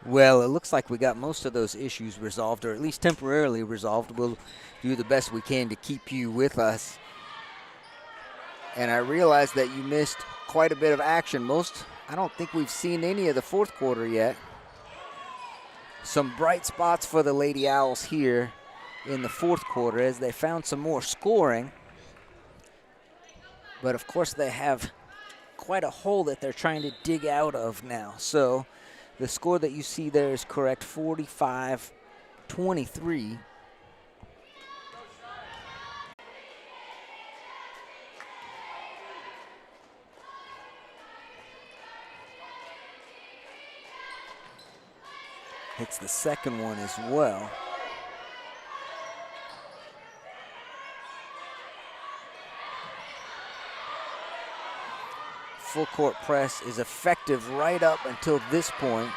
Well, it looks like we got most of those issues resolved, or at least temporarily resolved. We'll do the best we can to keep you with us. And I realize that you missed quite a bit of action. I don't think we've seen any of the fourth quarter yet. Some bright spots for the Lady Owls here in the fourth quarter as they found some more scoring. But of course they have quite a hole that they're trying to dig out of now. So the score that you see there is correct, 45-23. Hits the second one as well. Full court press is effective right up until this point,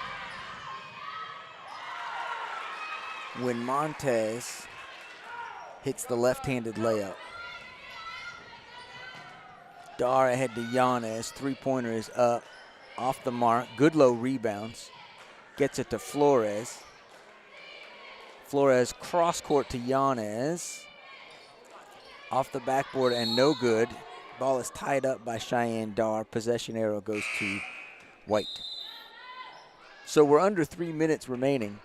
when Montez hits the left-handed layup. Dar ahead to Yanez. Three-pointer is up, off the mark. Goodlow rebounds. Gets it to Flores. Flores cross-court to Yanez. Off the backboard and no good. Ball is tied up by Cheyenne Dar. Possession arrow goes to White. So we're under 3 minutes remaining.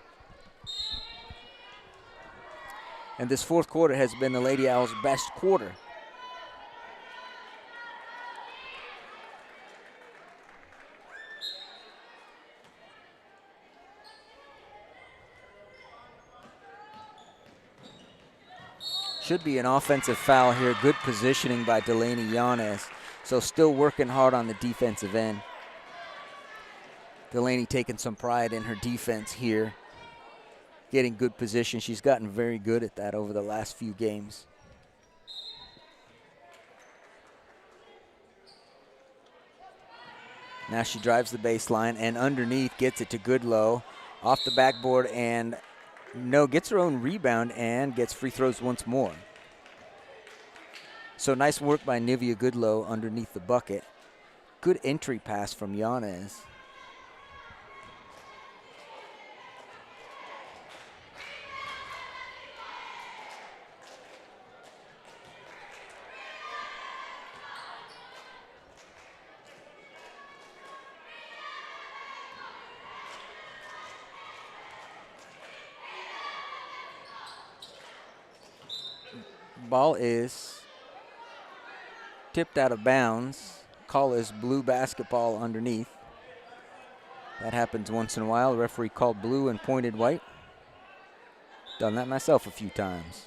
And this fourth quarter has been the Lady Owls' best quarter. Should be an offensive foul here. Good positioning by Delaney Yanez. So still working hard on the defensive end. Delaney taking some pride in her defense here. Getting good position. She's gotten very good at that over the last few games. Now she drives the baseline and underneath gets it to Goodlow. Off the backboard and no, gets her own rebound and gets free throws once more. So nice work by Nivea Goodlow underneath the bucket. Good entry pass from Yanez. Ball is tipped out of bounds. Call is blue basketball underneath. That happens once in a while. The referee called blue and pointed white. Done that myself a few times.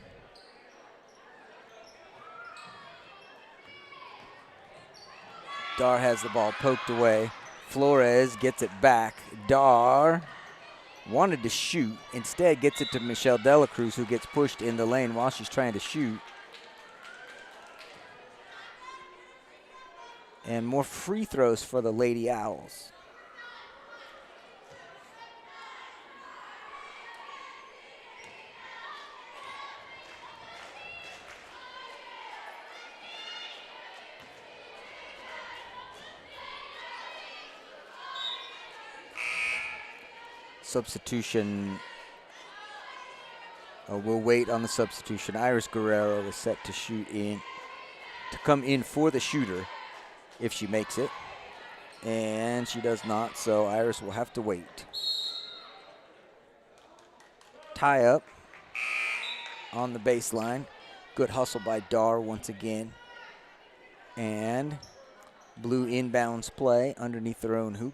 Dar has the ball poked away. Flores gets it back. Dar wanted to shoot. Instead gets it to Michelle Delacruz, who gets pushed in the lane while she's trying to shoot. And more free throws for the Lady Owls. Substitution. We'll wait on the substitution. Iris Guerrero is set to come in for the shooter if she makes it. And she does not, so Iris will have to wait. Tie up on the baseline. Good hustle by Dar once again. And blue inbounds play underneath their own hoop.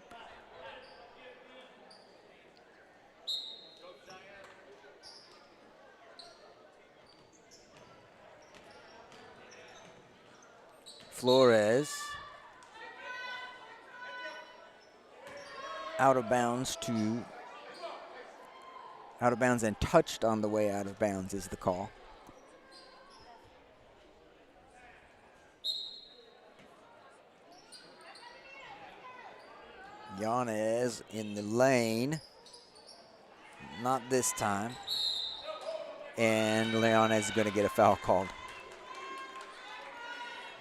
Flores out of bounds and touched on the way out of bounds is the call. Yanez in the lane. Not this time. And Yanez is going to get a foul called.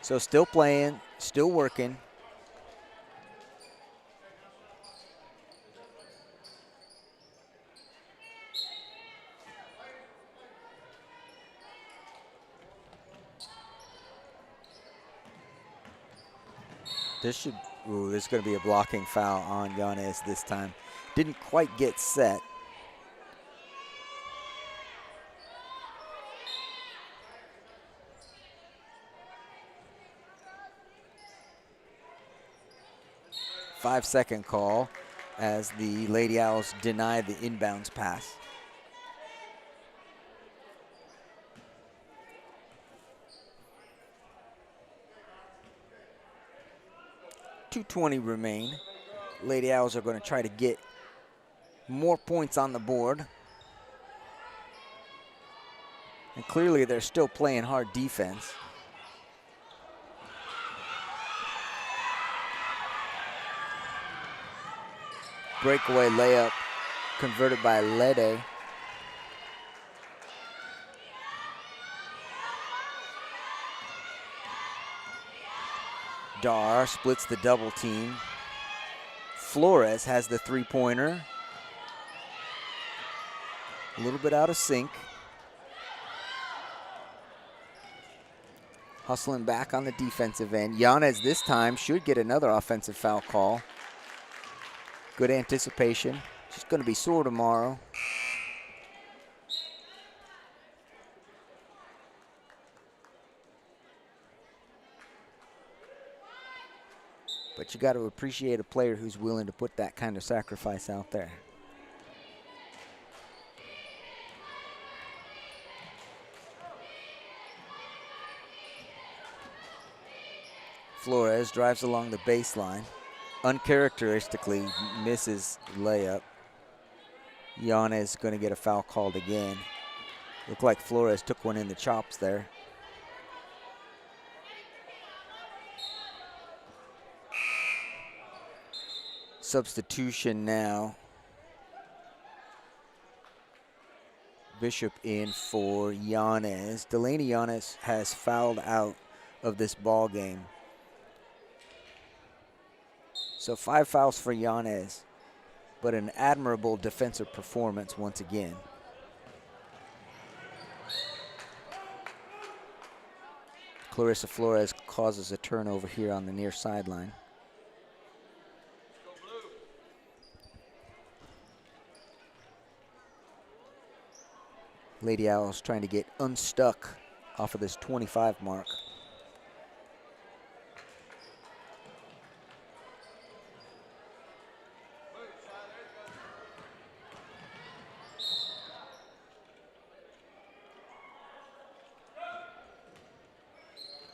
So still playing, still working. This is going to be a blocking foul on Yanez this time. Didn't quite get set. Five-second call as the Lady Owls deny the inbounds pass. .220 remain. Lady Owls are going to try to get more points on the board. And clearly they're still playing hard defense. Breakaway layup converted by Lede. Dar splits the double team. Flores has the three-pointer. A little bit out of sync. Hustling back on the defensive end. Yanez this time should get another offensive foul call. Good anticipation. She's going to be sore tomorrow. But you got to appreciate a player who's willing to put that kind of sacrifice out there. Flores drives along the baseline. Uncharacteristically misses layup. Yanez going to get a foul called again. Looked like Flores took one in the chops there. Substitution now. Bishop in for Yanez. Delaney Yanez has fouled out of this ball game. So 5 fouls for Yanez, but an admirable defensive performance once again. Clarissa Flores causes a turnover here on the near sideline. Lady Owls trying to get unstuck off of this 25 mark.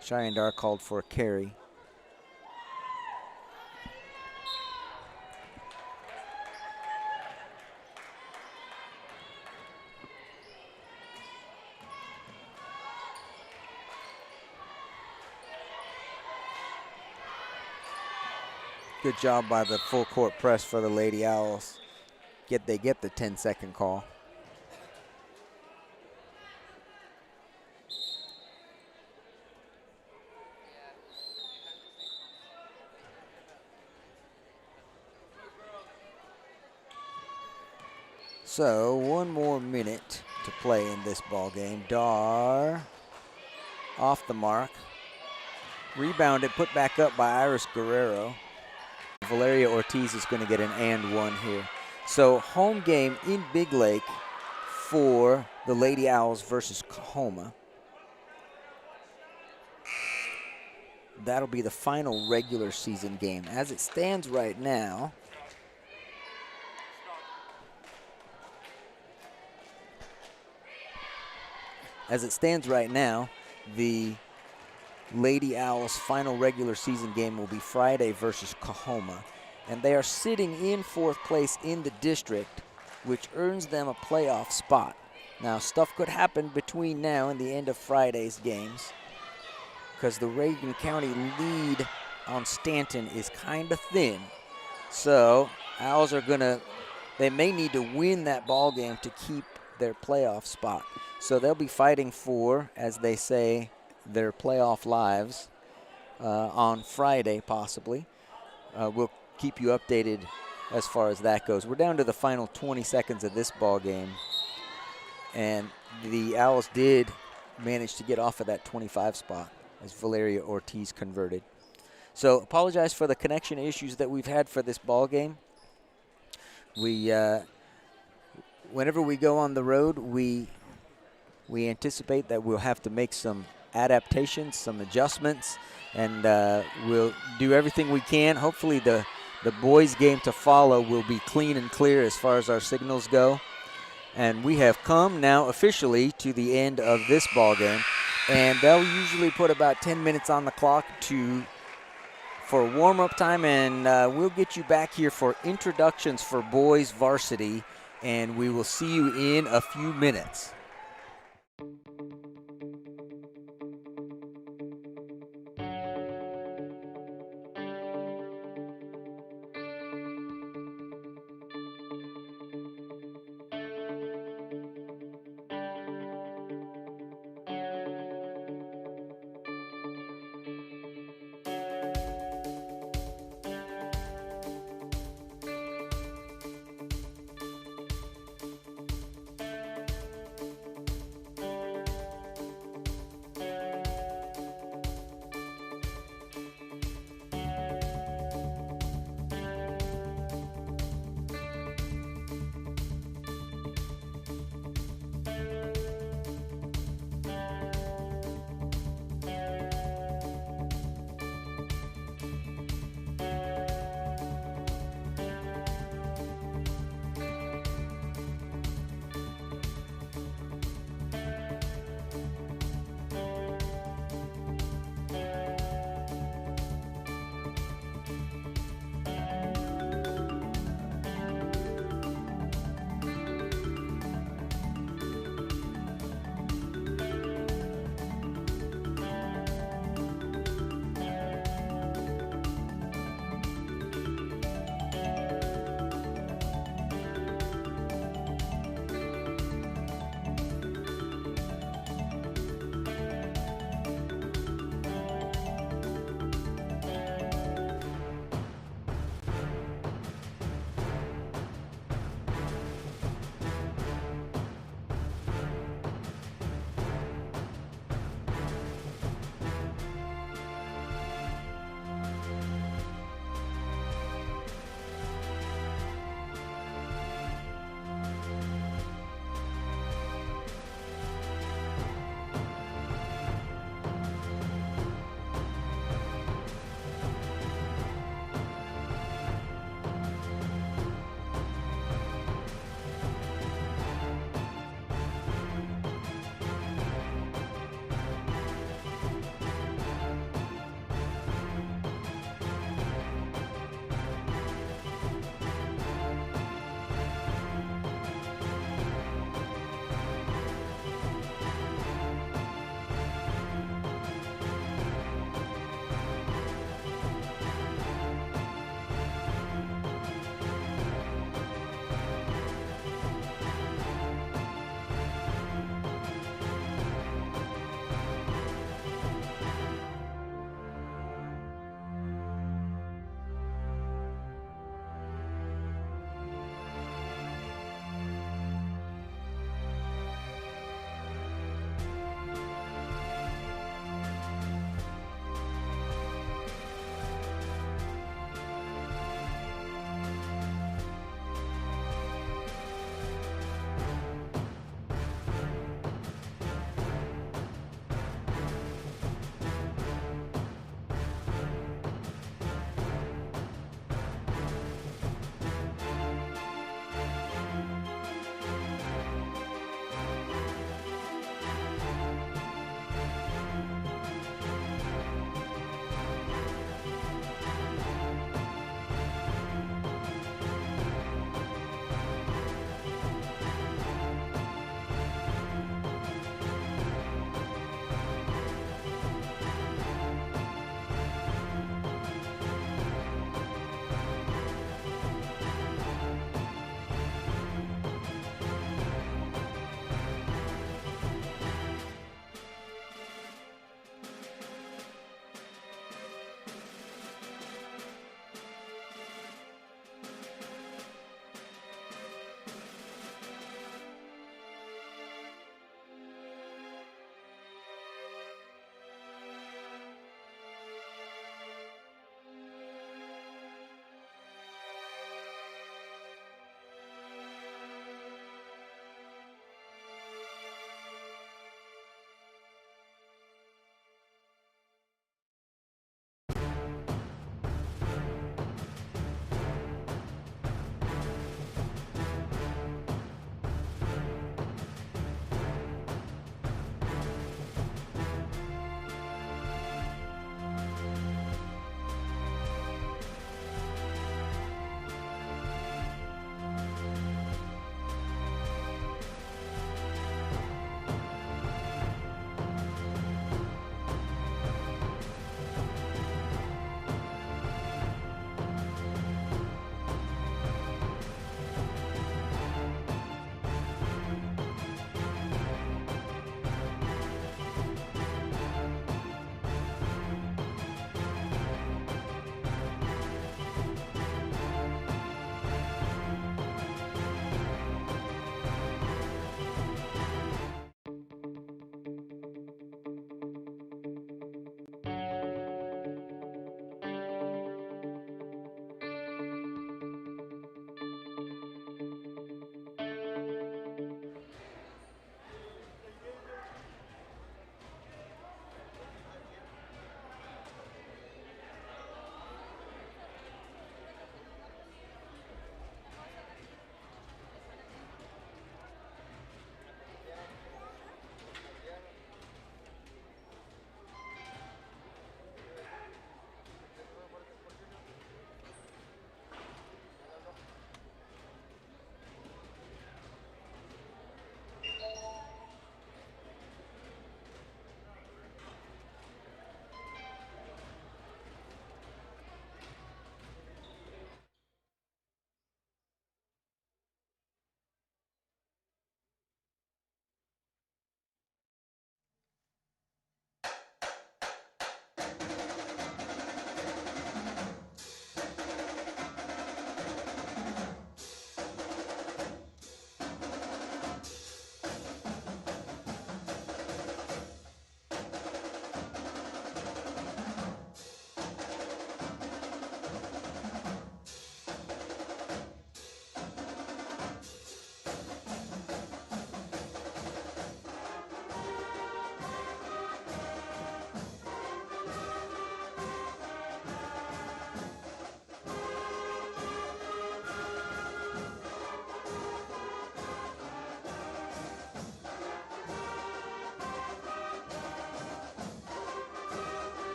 Cheyenne Dar called for a carry. Good job by the full court press for the Lady Owls. They get the 10-second call. So 1 more minute to play in this ball game. Dar off the mark. Rebounded, put back up by Iris Guerrero. Valeria Ortiz is going to get an and one here. So home game in Big Lake for the Lady Owls versus Coahoma. That'll be the final regular season game. As it stands right now, the Lady Owls' final regular season game will be Friday versus Coahoma. And they are sitting in 4th place in the district, which earns them a playoff spot. Now, stuff could happen between now and the end of Friday's games, because the Reagan County lead on Stanton is kind of thin. So, Owls they may need to win that ball game to keep their playoff spot. So they'll be fighting for, as they say, their playoff lives on Friday, possibly. We'll keep you updated as far as that goes. We're down to the final 20 seconds of this ball game, and the Owls did manage to get off of that 25 spot as Valeria Ortiz converted. So apologize for the connection issues that we've had for this ball game. Whenever we go on the road, we anticipate that we'll have to make some adaptations, some adjustments, and we'll do everything we can. Hopefully the boys' game to follow will be clean and clear as far as our signals go. And we have come now officially to the end of this ball game, and they'll usually put about 10 minutes on the clock for warm-up time, and we'll get you back here for introductions for boys varsity, and we will see you in a few minutes.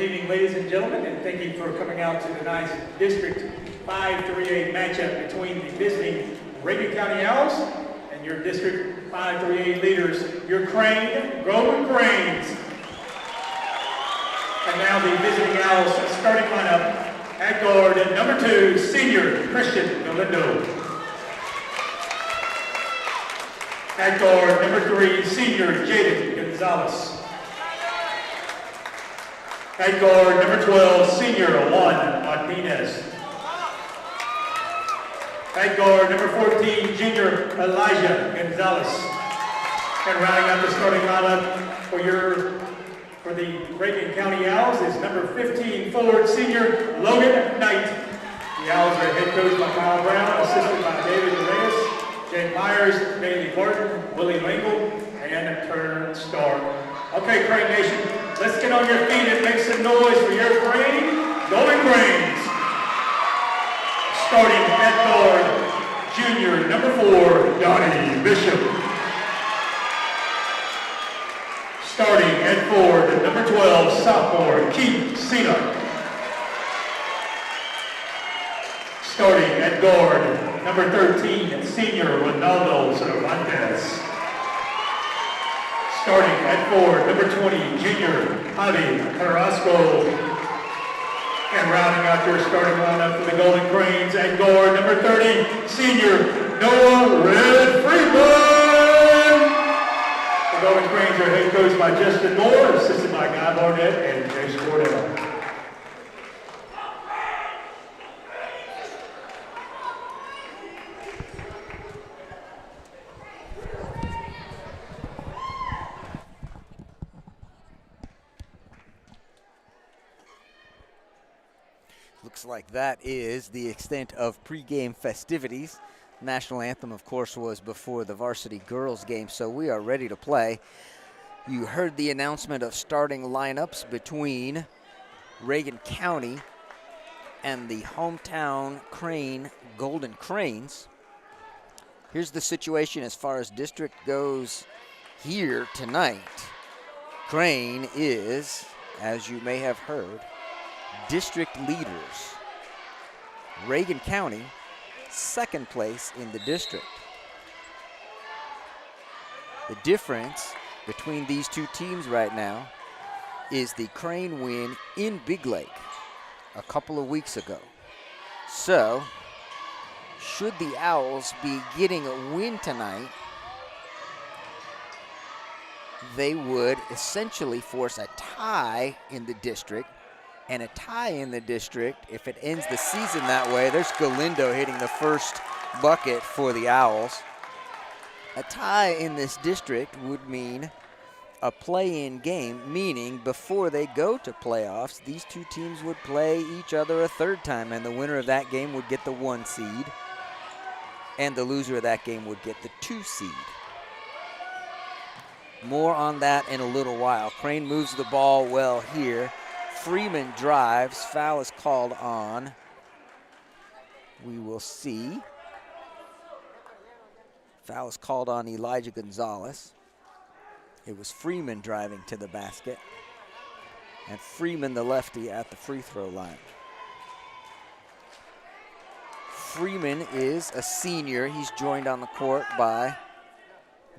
evening, ladies and gentlemen, and thank you for coming out to tonight's District 538 matchup between the visiting Reagan County Owls and your District 538 leaders, your Crane, Golden Cranes. And now the visiting Owls starting lineup. At guard, number 2, senior Christian Galindo. At guard, number 3, senior Jaden Gonzalez. At guard, number 12, senior Juan Martinez. At guard, number 14, junior Elijah Gonzalez. And rounding out the starting lineup for the Reagan County Owls is number 15, forward senior Logan Knight. The Owls are head coached by Kyle Brown, assisted by David Reyes, Jake Myers, Bailey Barton, Willie Lingle, and Turner Stark. Okay, Crane Nation, let's get on your feet and make some noise for your Crane, Golden Cranes. Starting at guard, junior number 4, Donnie Bishop. Starting at forward, number 12, sophomore Keith Cena. Starting at guard, number 13, senior Ronaldo Cervantes. Starting at forward, number 20, junior Javi Carrasco. And rounding out your starting lineup for the Golden Cranes at guard, number 30, senior Noah Red Freeman. The Golden Cranes are head coached by Justin Moore, assisted by Guy Barnett and Jason Cordell. Looks like that is the extent of pregame festivities. National anthem, of course, was before the varsity girls game, so we are ready to play. You heard the announcement of starting lineups between Reagan County and the hometown Crane Golden Cranes. Here's the situation as far as district goes here tonight. Crane is, as you may have heard, district leaders. Reagan County, second place in the district. The difference between these two teams right now is the Crane win in Big Lake a couple of weeks ago. So, should the Owls be getting a win tonight, they would essentially force a tie in the district. And a tie in the district, if it ends the season that way, there's Galindo hitting the first bucket for the Owls. A tie in this district would mean a play-in game, meaning before they go to playoffs, these two teams would play each other a third time, and the winner of that game would get the 1 seed, and the loser of that game would get the 2 seed. More on that in a little while. Crane moves the ball well here. Freeman drives, foul is called on. We will see. Foul is called on Elijah Gonzalez. It was Freeman driving to the basket. And Freeman, the lefty, at the free throw line. Freeman is a senior. He's joined on the court by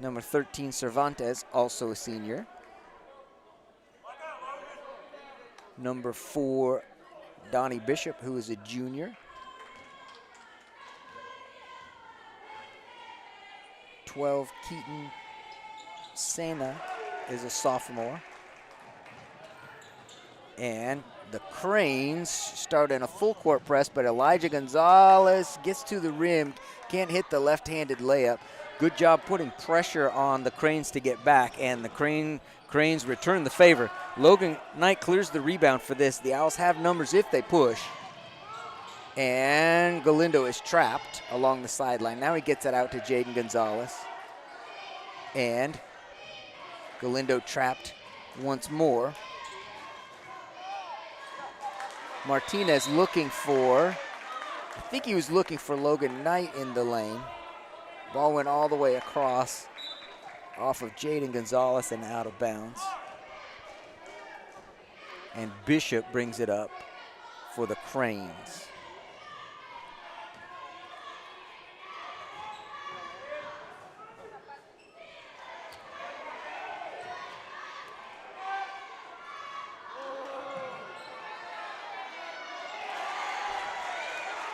number 13, Cervantes, also a senior. Number 4, Donnie Bishop, who is a junior. 12, Keaton Sena is a sophomore. And the Cranes start in a full court press, but Elijah Gonzalez gets to the rim, can't hit the left-handed layup. Good job putting pressure on the Cranes to get back, and the Cranes return the favor. Logan Knight clears the rebound for this. The Owls have numbers if they push. And Galindo is trapped along the sideline. Now he gets it out to Jaden Gonzalez. And Galindo trapped once more. Martinez looking for, I think he was looking for Logan Knight in the lane. Ball went all the way across off of Jaden Gonzalez and out of bounds. and Bishop brings it up for the Cranes.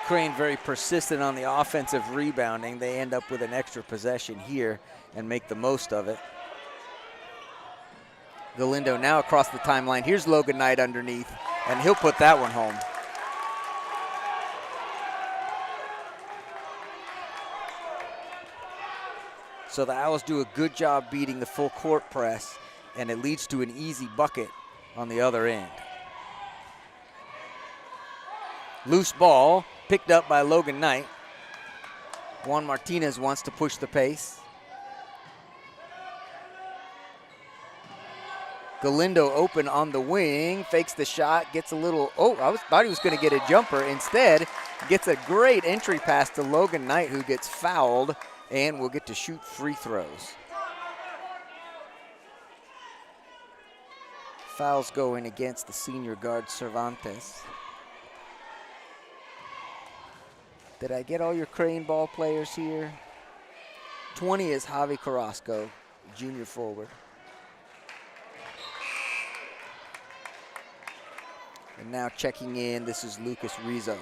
Crane very persistent on the offensive rebounding. They end up with an extra possession here and make the most of it. Galindo now across the timeline. Here's Logan Knight underneath, and he'll put that one home. So the Owls do a good job beating the full court press, and it leads to an easy bucket on the other end. Loose ball picked up by Logan Knight. Juan Martinez wants to push the pace. Galindo open on the wing, fakes the shot, gets a little, thought he was going to get a jumper. Instead, gets a great entry pass to Logan Knight, who gets fouled and will get to shoot free throws. Fouls going against the senior guard Cervantes. Did I get all your Crane ball players here? 20 is Javi Carrasco, junior forward. And now checking in, this is Lucas Rizzo.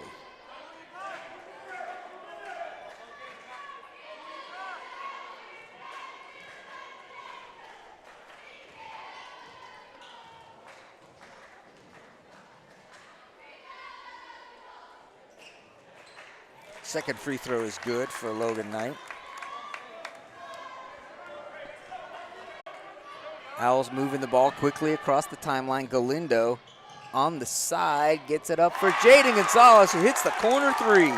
Second free throw is good for Logan Knight. Owls moving the ball quickly across the timeline. Galindo on the side, gets it up for Jaden Gonzalez, who hits the corner three.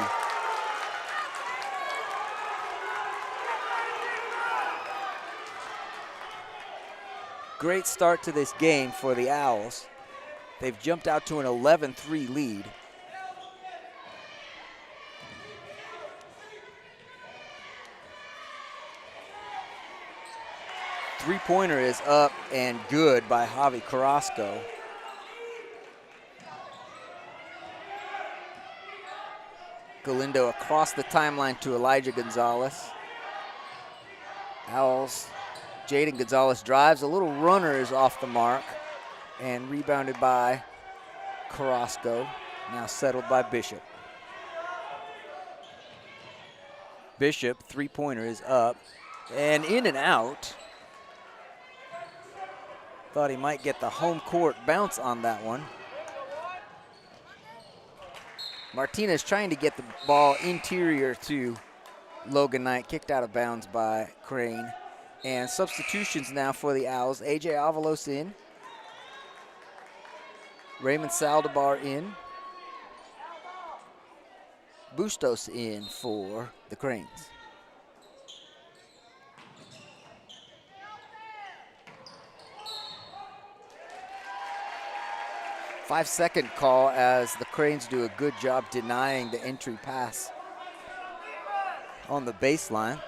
Great start to this game for the Owls. They've jumped out to an 11-3 lead. Three-pointer is up and good by Javi Carrasco. Galindo across the timeline to Elijah Gonzalez. Owls, Jaden Gonzalez drives, a little runner is off the mark and rebounded by Carrasco, now settled by Bishop. Bishop, three-pointer is up and in and out. Thought he might get the home court bounce on that one. Martinez trying to get the ball interior to Logan Knight, kicked out of bounds by Crane. And substitutions now for the Owls. AJ Avalos in. Raymond Saldivar in. Bustos in for the Cranes. Five-second call as the Cranes do a good job denying the entry pass on the baseline.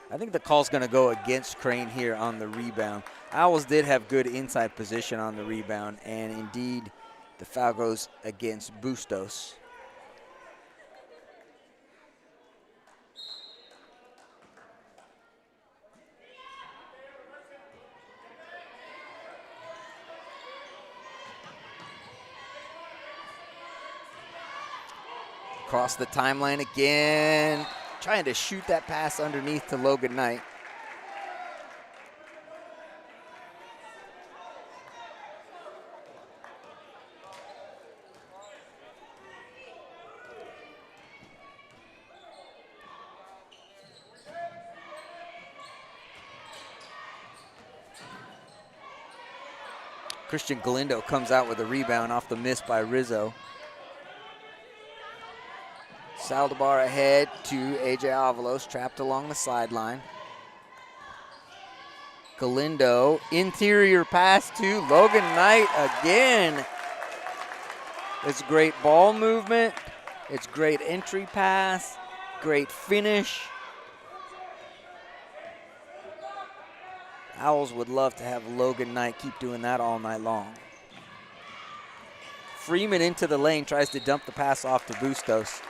I think the call's going to go against Crane here on the rebound. Owls did have good inside position on the rebound, and indeed the foul goes against Bustos. Across the timeline again, trying to shoot that pass underneath to Logan Knight. Christian Galindo comes out with a rebound off the miss by Rizzo. Saldivar ahead to AJ Avalos, trapped along the sideline. Galindo, interior pass to Logan Knight again. It's great ball movement. It's great entry pass, great finish. Owls would love to have Logan Knight keep doing that all night long. Freeman into the lane, tries to dump the pass off to Bustos.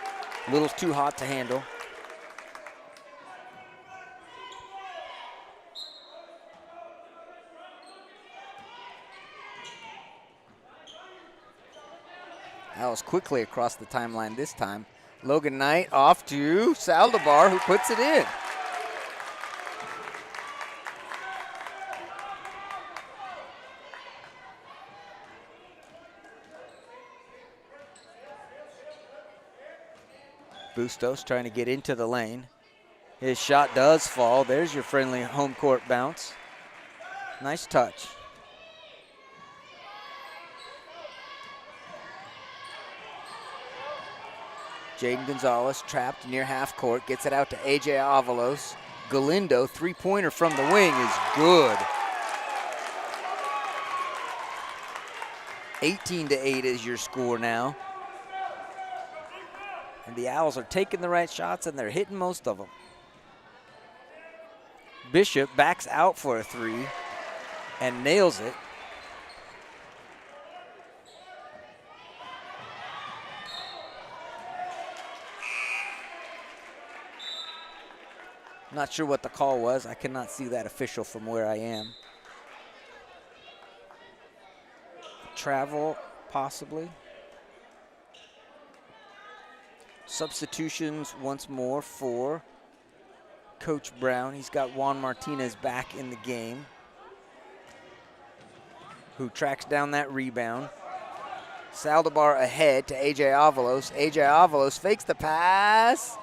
A little too hot to handle. Owls quickly across the timeline this time. Logan Knight off to Saldivar, who puts it in. Bustos trying to get into the lane. His shot does fall. There's your friendly home court bounce. Nice touch. Jaden Gonzalez trapped near half court, gets it out to AJ Avalos. Galindo, three-pointer from the wing is good. 18-8 is your score now. And the Owls are taking the right shots and they're hitting most of them. Bishop backs out for a three and nails it. Not sure what the call was. I cannot see that official from where I am. Travel, possibly. Substitutions once more for Coach Brown. He's got Juan Martinez back in the game, who tracks down that rebound. Saldivar ahead to AJ Avalos. AJ Avalos fakes the pass.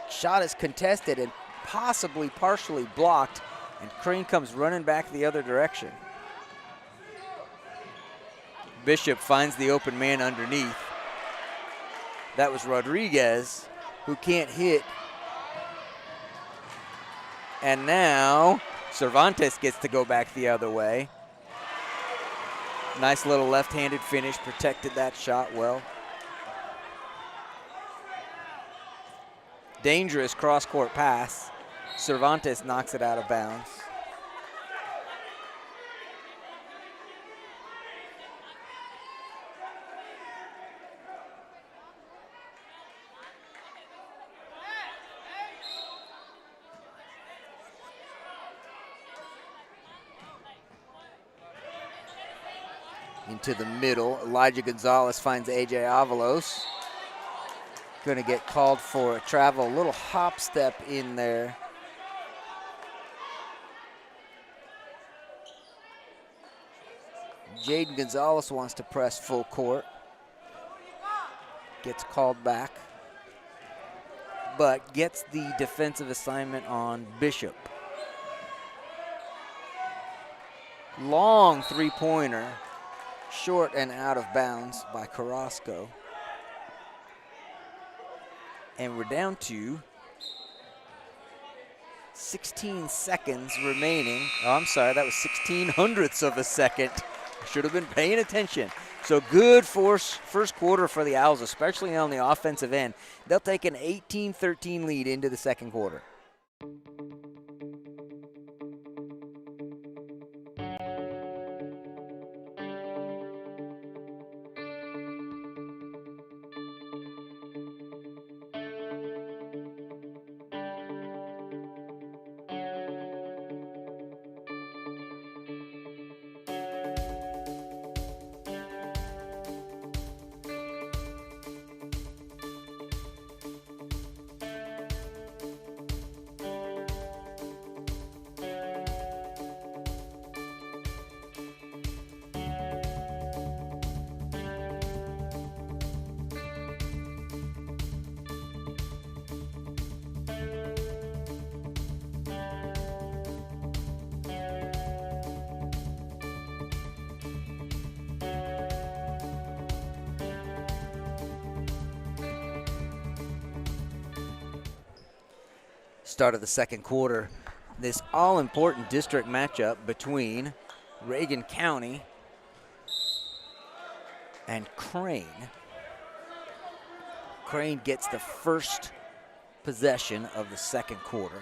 Shot is contested and possibly partially blocked, and Crane comes running back the other direction. Bishop finds the open man underneath. That was Rodriguez, who can't hit. And now Cervantes gets to go back the other way. Nice little left-handed finish, protected that shot well. Dangerous cross-court pass. Cervantes knocks it out of bounds. Into the middle, Elijah Gonzalez finds AJ Avalos. Going to get called for a travel, a little hop step in there. Jaden Gonzalez wants to press full court. Gets called back, but gets the defensive assignment on Bishop. Long three-pointer, short and out of bounds by Carrasco. And we're down to 16 seconds remaining. Oh, I'm sorry, that was 16/100ths of a second. I should have been paying attention. So good first quarter for the Owls, especially on the offensive end. They'll take an 18-13 lead into the second quarter. Start of the second quarter, this all-important district matchup between Reagan County And Crane gets the first possession of the second quarter.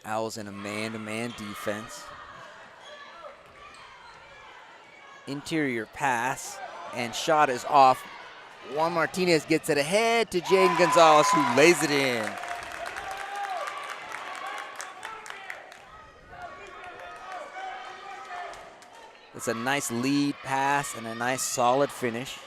Owls in a man-to-man defense. Interior pass, and shot is off. Juan Martinez gets it ahead to Jaden Gonzalez, who lays it in. It's a nice lead pass and a nice solid finish.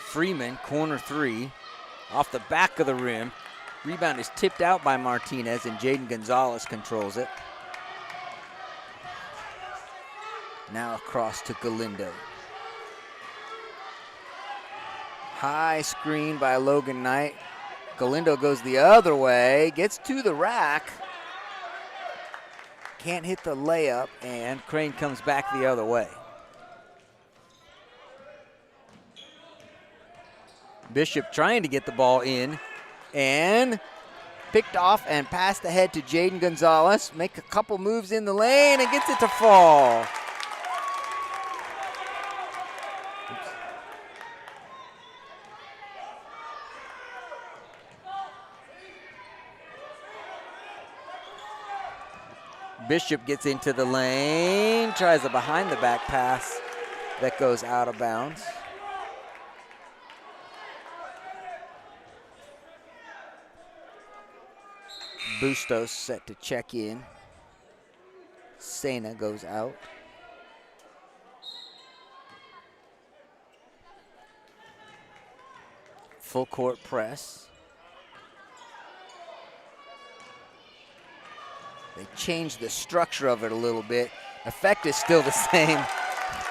Freeman, corner three, off the back of the rim. Rebound is tipped out by Martinez, and Jaden Gonzalez controls it. Now across to Galindo. High screen by Logan Knight. Galindo goes the other way, gets to the rack. Can't hit the layup, and Crane comes back the other way. Bishop trying to get the ball in, and picked off and passed ahead to Jaden Gonzalez. Make a couple moves in the lane and gets it to fall. Bishop gets into the lane, tries a behind the back pass that goes out of bounds. Bustos set to check in. Sena goes out. Full court press. They changed the structure of it a little bit. Effect is still the same.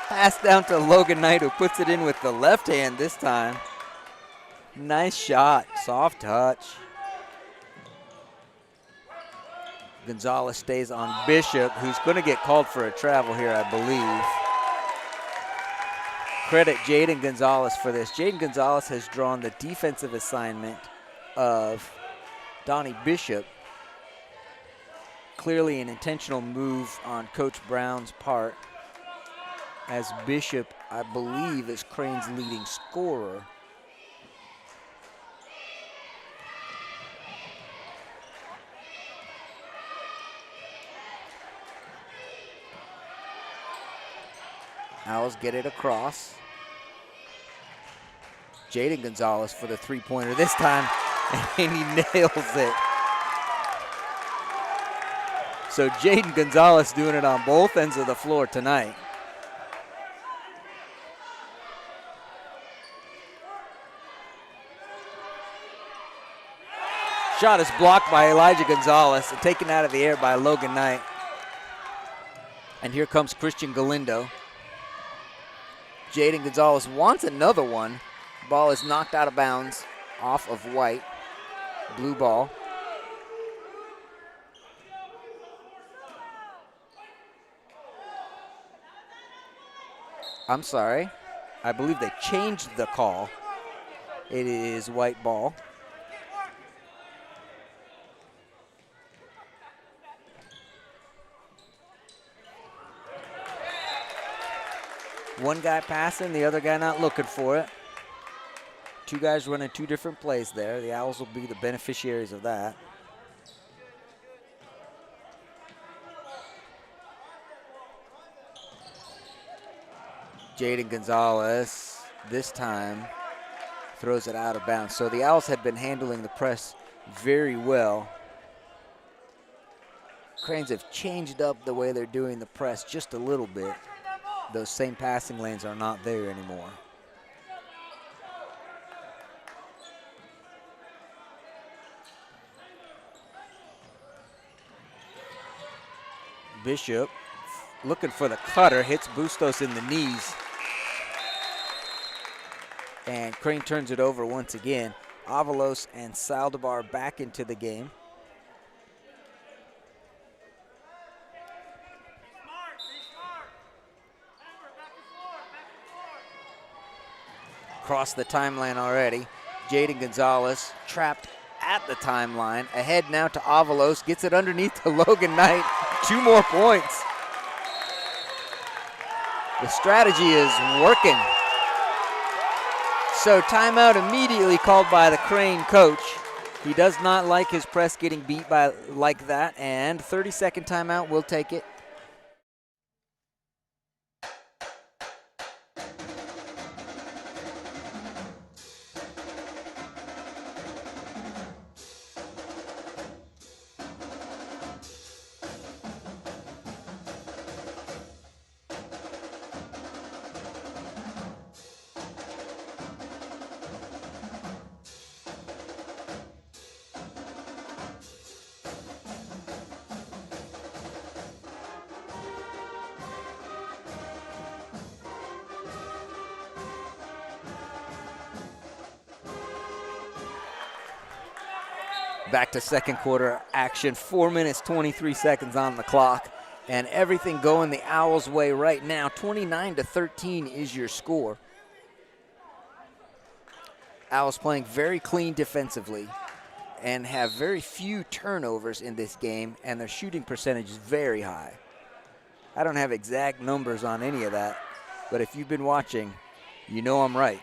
Pass down to Logan Knight, who puts it in with the left hand this time. Nice shot, soft touch. Gonzalez stays on Bishop, who's going to get called for a travel here, I believe. Credit Jaden Gonzalez for this. Jaden Gonzalez has drawn the defensive assignment of Donnie Bishop. Clearly an intentional move on Coach Brown's part, as Bishop, I believe, is Crane's leading scorer. Owls get it across. Jaden Gonzalez for the three-pointer this time, and he nails it. So Jaden Gonzalez doing it on both ends of the floor tonight. Shot is blocked by Elijah Gonzalez and taken out of the air by Logan Knight. And here comes Christian Galindo. Jaden Gonzalez wants another one. Ball is knocked out of bounds off of White. Blue ball. I'm sorry. I believe they changed the call. It is white ball. One guy passing, the other guy not looking for it. Two guys running two different plays there. The Owls will be the beneficiaries of that. Jaden Gonzalez this time throws it out of bounds. So the Owls had been handling the press very well. Cranes have changed up the way they're doing the press just a little bit. Those same passing lanes are not there anymore. Bishop looking for the cutter, hits Bustos in the knees. And Crane turns it over once again. Avalos and Saldivar back into the game. Across the timeline already. Jaden Gonzalez trapped at the timeline. Ahead now to Avalos. Gets it underneath to Logan Knight. 2 more points. The strategy is working. So timeout immediately called by the Crane coach. He does not like his press getting beat by like that, and 30-second timeout, we'll take it. Back to second quarter action, 4 minutes, 23 seconds on the clock, and everything going the Owls' way right now. 29-13 is your score. Owls playing very clean defensively and have very few turnovers in this game, and their shooting percentage is very high. I don't have exact numbers on any of that, but if you've been watching, you know I'm right.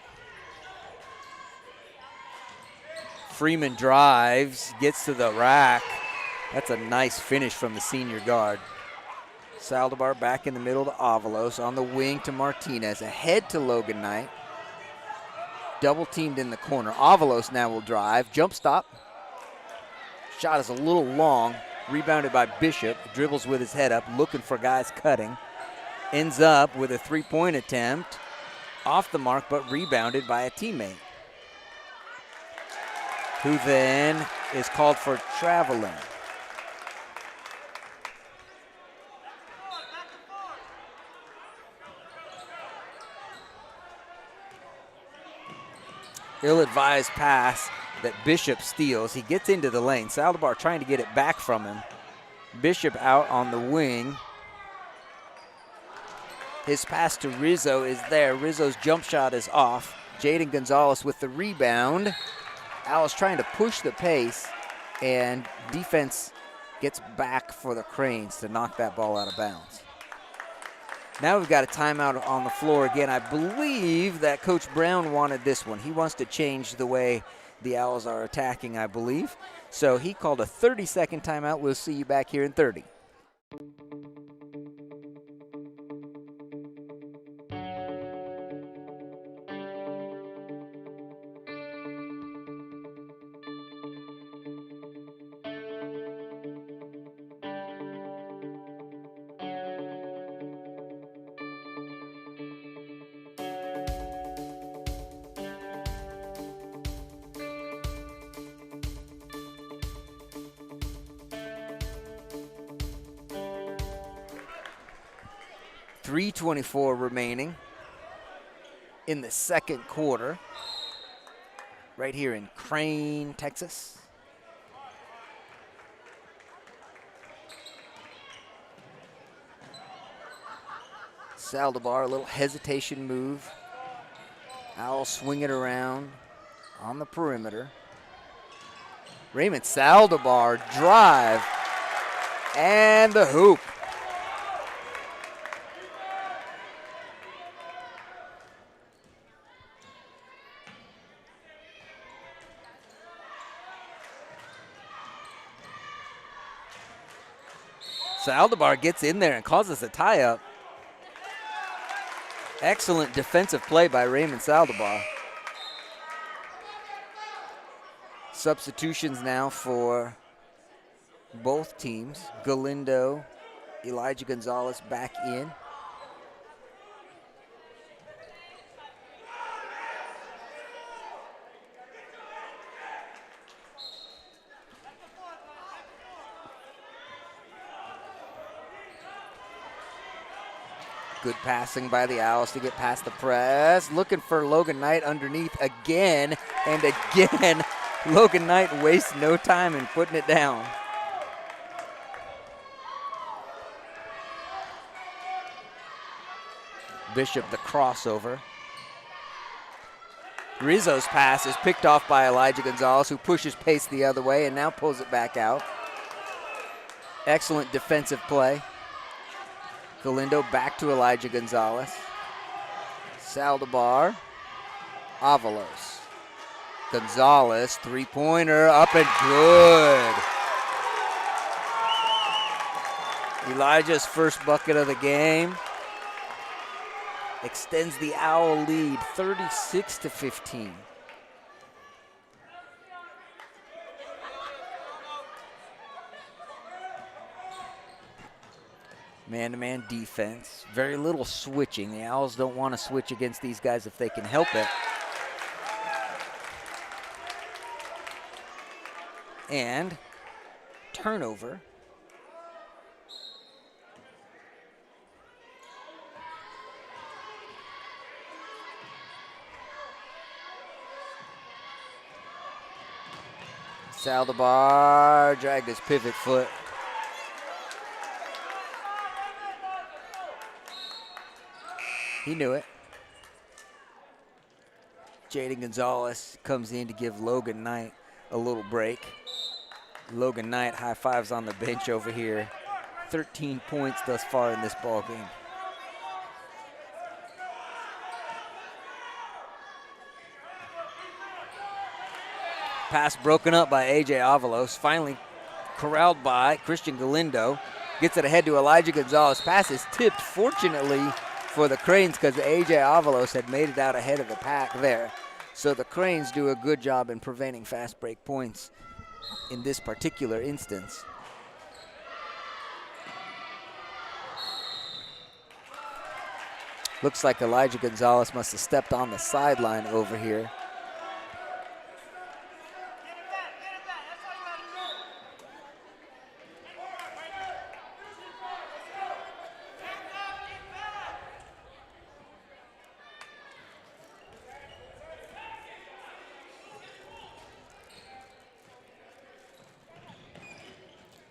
Freeman drives, gets to the rack. That's a nice finish from the senior guard. Saldivar back in the middle to Avalos, on the wing to Martinez, ahead to Logan Knight. Double teamed in the corner. Avalos now will drive, jump stop. Shot is a little long, rebounded by Bishop, dribbles with his head up, looking for guys cutting. Ends up with a three-point attempt, off the mark, but rebounded by a teammate, who then is called for traveling. Ill-advised pass that Bishop steals. He gets into the lane. Saldivar trying to get it back from him. Bishop out on the wing. His pass to Rizzo is there. Rizzo's jump shot is off. Jaden Gonzalez with the rebound. Owls trying to push the pace, and defense gets back for the Cranes to knock that ball out of bounds. Now we've got a timeout on the floor again. I believe that Coach Brown wanted this one. He wants to change the way the Owls are attacking, I believe. So he called a 30-second timeout. We'll see you back here in 30. .324 remaining in the second quarter, right here in Crane, Texas. Saldivar, a little hesitation move. Owls swing it around on the perimeter. Raymond Saldivar, drive, and the hoop. Saldivar gets in there and causes a tie-up. Excellent defensive play by Raymond Saldivar. Substitutions now for both teams. Galindo, Elijah Gonzalez back in. Good passing by the Owls to get past the press. Looking for Logan Knight underneath again and again. Logan Knight wastes no time in putting it down. Bishop the crossover. Rizzo's pass is picked off by Elijah Gonzalez, who pushes pace the other way and now pulls it back out. Excellent defensive play. Galindo back to Elijah Gonzalez. Saldivar, Avalos. Gonzalez, three-pointer, up and good. Elijah's first bucket of the game extends the Owl lead 36-15. Man-to-man defense, very little switching. The Owls don't want to switch against these guys if they can help it. And turnover. Saldivar dragged his pivot foot. He knew it. Jaden Gonzalez comes in to give Logan Knight a little break. Logan Knight high fives on the bench over here. 13 points thus far in this ball game. Pass broken up by A.J. Avalos. Finally corralled by Christian Galindo. Gets it ahead to Elijah Gonzalez. Pass is tipped, fortunately, for the Cranes because A.J. Avalos had made it out ahead of the pack there. So the Cranes do a good job in preventing fast break points in this particular instance. Looks like Elijah Gonzalez must have stepped on the sideline over here.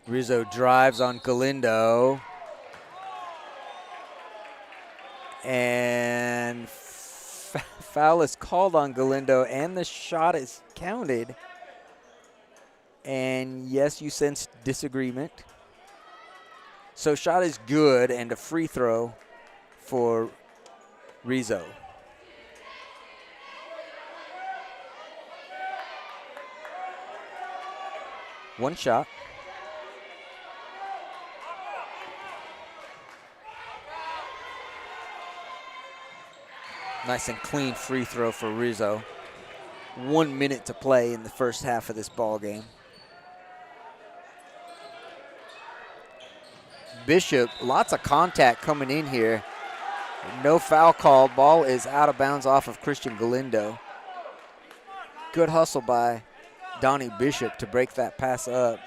Rizzo drives on Galindo. And foul is called on Galindo, and the shot is counted. And yes, you sense disagreement. So shot is good, and a free throw for Rizzo. One shot. Nice and clean free throw for Rizzo. 1 minute to play in the first half of this ball game. Bishop, lots of contact coming in here. No foul called. Ball is out of bounds off of Christian Galindo. Good hustle by Donnie Bishop to break that pass up.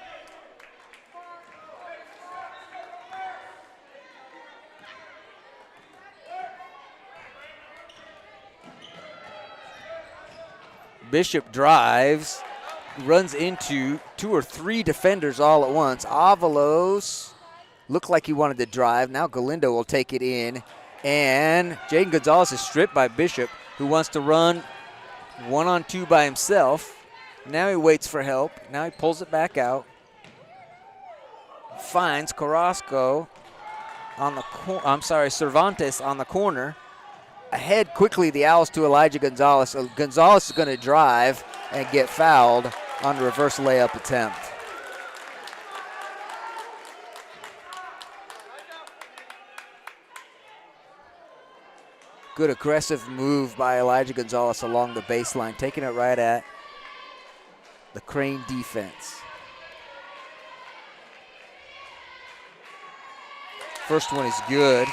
Bishop drives, runs into 2 or 3 defenders all at once. Avalos looked like he wanted to drive. Now Galindo will take it in. And Jaden Gonzalez is stripped by Bishop, who wants to run 1-on-2 by himself. Now he waits for help. Now he pulls it back out. Finds Carrasco on the Cervantes on the corner. Ahead quickly, the Owls to Elijah Gonzalez. Gonzalez is going to drive and get fouled on the reverse layup attempt. Good aggressive move by Elijah Gonzalez along the baseline, taking it right at the Crane defense. First one is good.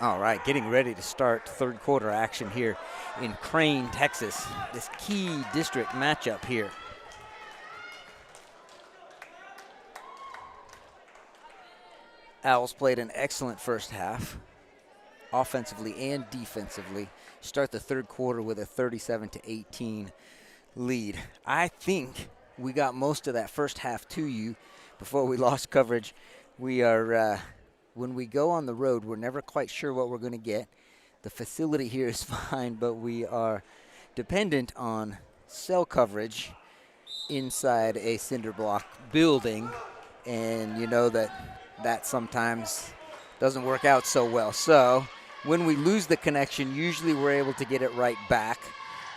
All right, getting ready to start third quarter action here in Crane, Texas. This key district matchup here. Owls played an excellent first half, offensively and defensively. Start the third quarter with a 37-18 lead. I think we got most of that first half to you before we lost coverage. We are, when we go on the road, we're never quite sure what we're going to get. The facility here is fine, but we are dependent on cell coverage inside a cinder block building, and you know that sometimes doesn't work out so well. So when we lose the connection, usually we're able to get it right back,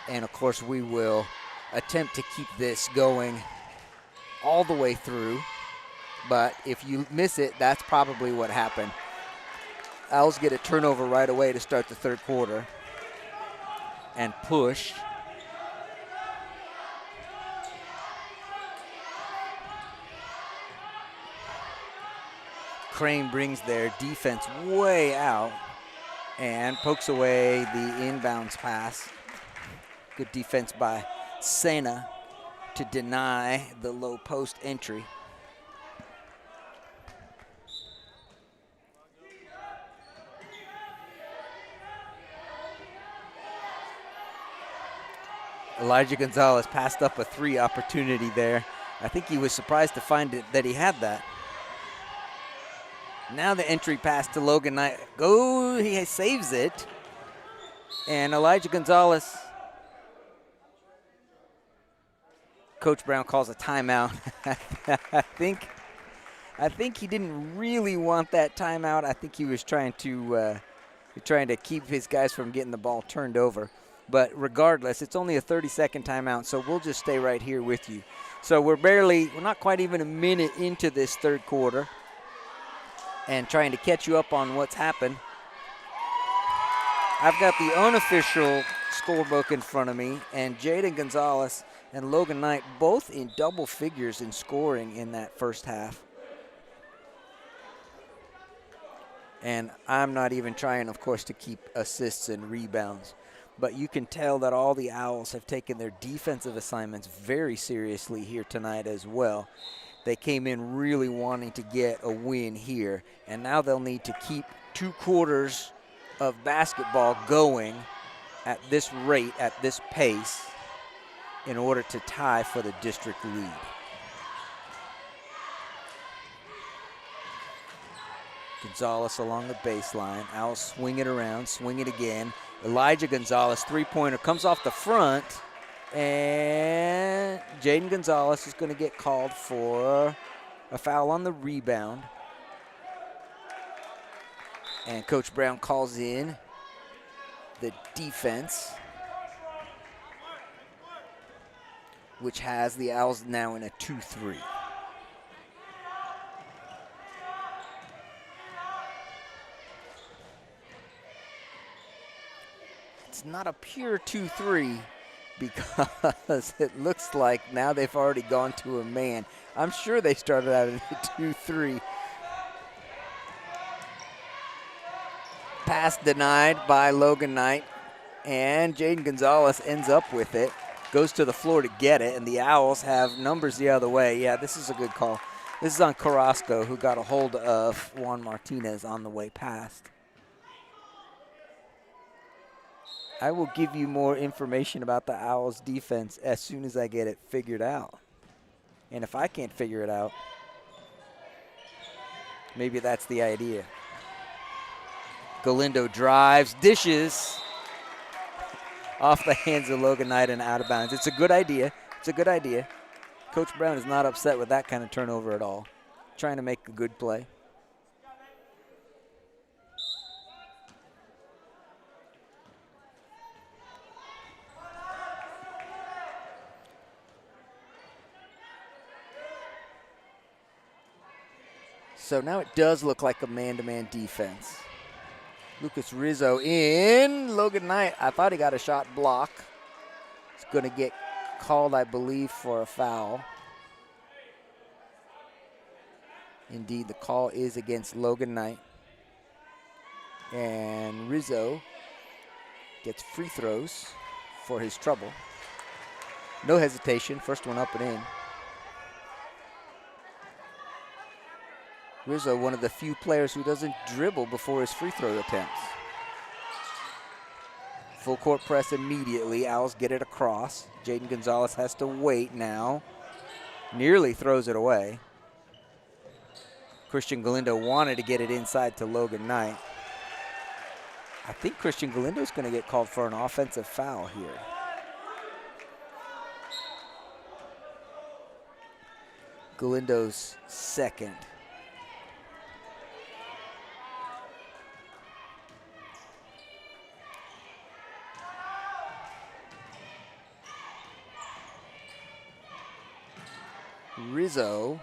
and of course we will attempt to keep this going all the way through. But if you miss it, that's probably what happened. Owls get a turnover right away to start the third quarter and push. Crane brings their defense way out and pokes away the inbounds pass. Good defense by Sena to deny the low post entry. Elijah Gonzalez passed up a three opportunity there. I think he was surprised to find that he had that. Now the entry pass to Logan Knight. He saves it. And Elijah Gonzalez, Coach Brown calls a timeout. I think he didn't really want that timeout. I think he was trying to keep his guys from getting the ball turned over. But regardless, it's only a 30-second timeout, so we'll just stay right here with you. So we're not quite even a minute into this third quarter and trying to catch you up on what's happened. I've got the unofficial scorebook in front of me, and Jaden Gonzalez and Logan Knight both in double figures in scoring in that first half. And I'm not even trying, of course, to keep assists and rebounds. But you can tell that all the Owls have taken their defensive assignments very seriously here tonight as well. They came in really wanting to get a win here, and now they'll need to keep 2 quarters of basketball going at this rate, at this pace, in order to tie for the district lead. Gonzalez along the baseline. Owls swing it around, swing it again. Elijah Gonzalez, three-pointer, comes off the front, and Jaden Gonzalez is going to get called for a foul on the rebound. And Coach Brown calls in the defense, which has the Owls now in a 2-3. It's not a pure 2-3 because it looks like now they've already gone to a man. I'm sure they started out in a 2-3. Pass denied by Logan Knight, and Jaden Gonzalez ends up with it, goes to the floor to get it, and the Owls have numbers the other way. Yeah, this is a good call. This is on Carrasco, who got a hold of Juan Martinez on the way past. I will give you more information about the Owls defense as soon as I get it figured out. And if I can't figure it out, maybe that's the idea. Galindo drives, dishes off the hands of Logan Knight and out of bounds. It's a good idea. It's a good idea. Coach Brown is not upset with that kind of turnover at all. Trying to make a good play. So now it does look like a man-to-man defense. Lucas Rizzo in. Logan Knight, I thought he got a shot block. He's going to get called, I believe, for a foul. Indeed, the call is against Logan Knight. And Rizzo gets free throws for his trouble. No hesitation, first one up and in. Rizzo, one of the few players who doesn't dribble before his free throw attempts. Full court press immediately. Owls get it across. Jaden Gonzalez has to wait now. Nearly throws it away. Christian Galindo wanted to get it inside to Logan Knight. I think Christian Galindo is going to get called for an offensive foul here. Galindo's second. Rizzo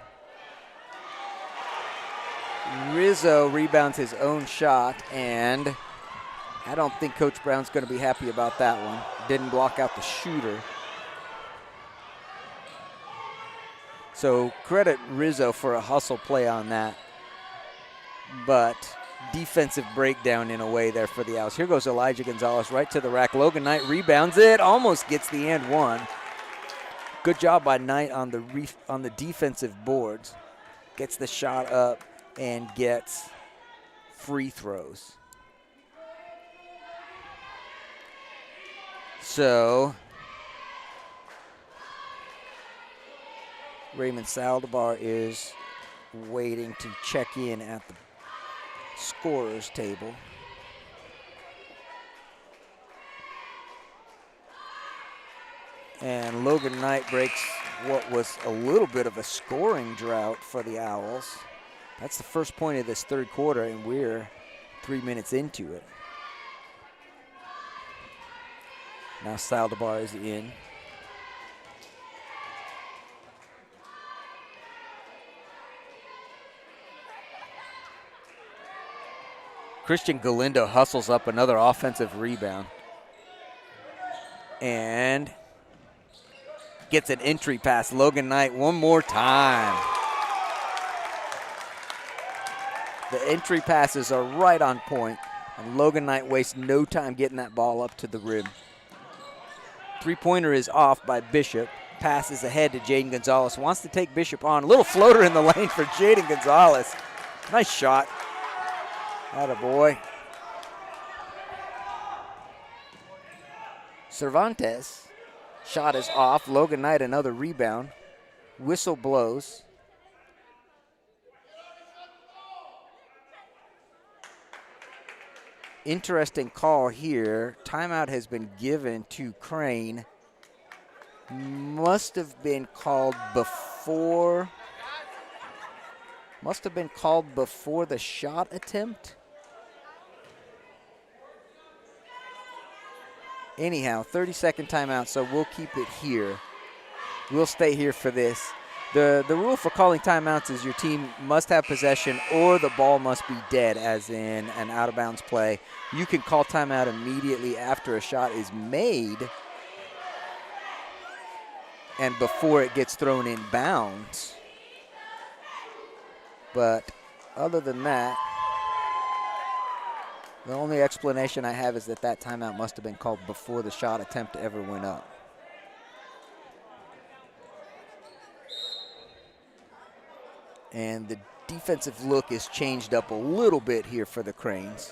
rebounds his own shot, and I don't think Coach Brown's going to be happy about that one. Didn't block out the shooter. So credit Rizzo for a hustle play on that. But defensive breakdown in a way there for the Owls. Here goes Elijah Gonzalez right to the rack. Logan Knight rebounds it, almost gets the and one. Good job by Knight on the defensive boards. Gets the shot up and gets free throws. So Raymond Saldivar is waiting to check in at the scorer's table. And Logan Knight breaks what was a little bit of a scoring drought for the Owls. That's the first point of this third quarter, and we're 3 minutes into it. Now Saldivar is in. Christian Galindo hustles up another offensive rebound. And gets an entry pass. Logan Knight one more time. The entry passes are right on point, and Logan Knight wastes no time getting that ball up to the rim. Three-pointer is off by Bishop. Passes ahead to Jaden Gonzalez. Wants to take Bishop on. A little floater in the lane for Jaden Gonzalez. Nice shot. Attaboy. Cervantes. Shot is off. Logan Knight another rebound. Whistle blows. Interesting call here. Timeout has been given to Crane. Must have been called before the shot attempt. Anyhow, 30-second timeout, so we'll keep it here. We'll stay here for this. The rule for calling timeouts is your team must have possession or the ball must be dead, as in an out-of-bounds play. You can call timeout immediately after a shot is made and before it gets thrown in bounds. But other than that, the only explanation I have is that timeout must have been called before the shot attempt ever went up. And the defensive look is changed up a little bit here for the Cranes.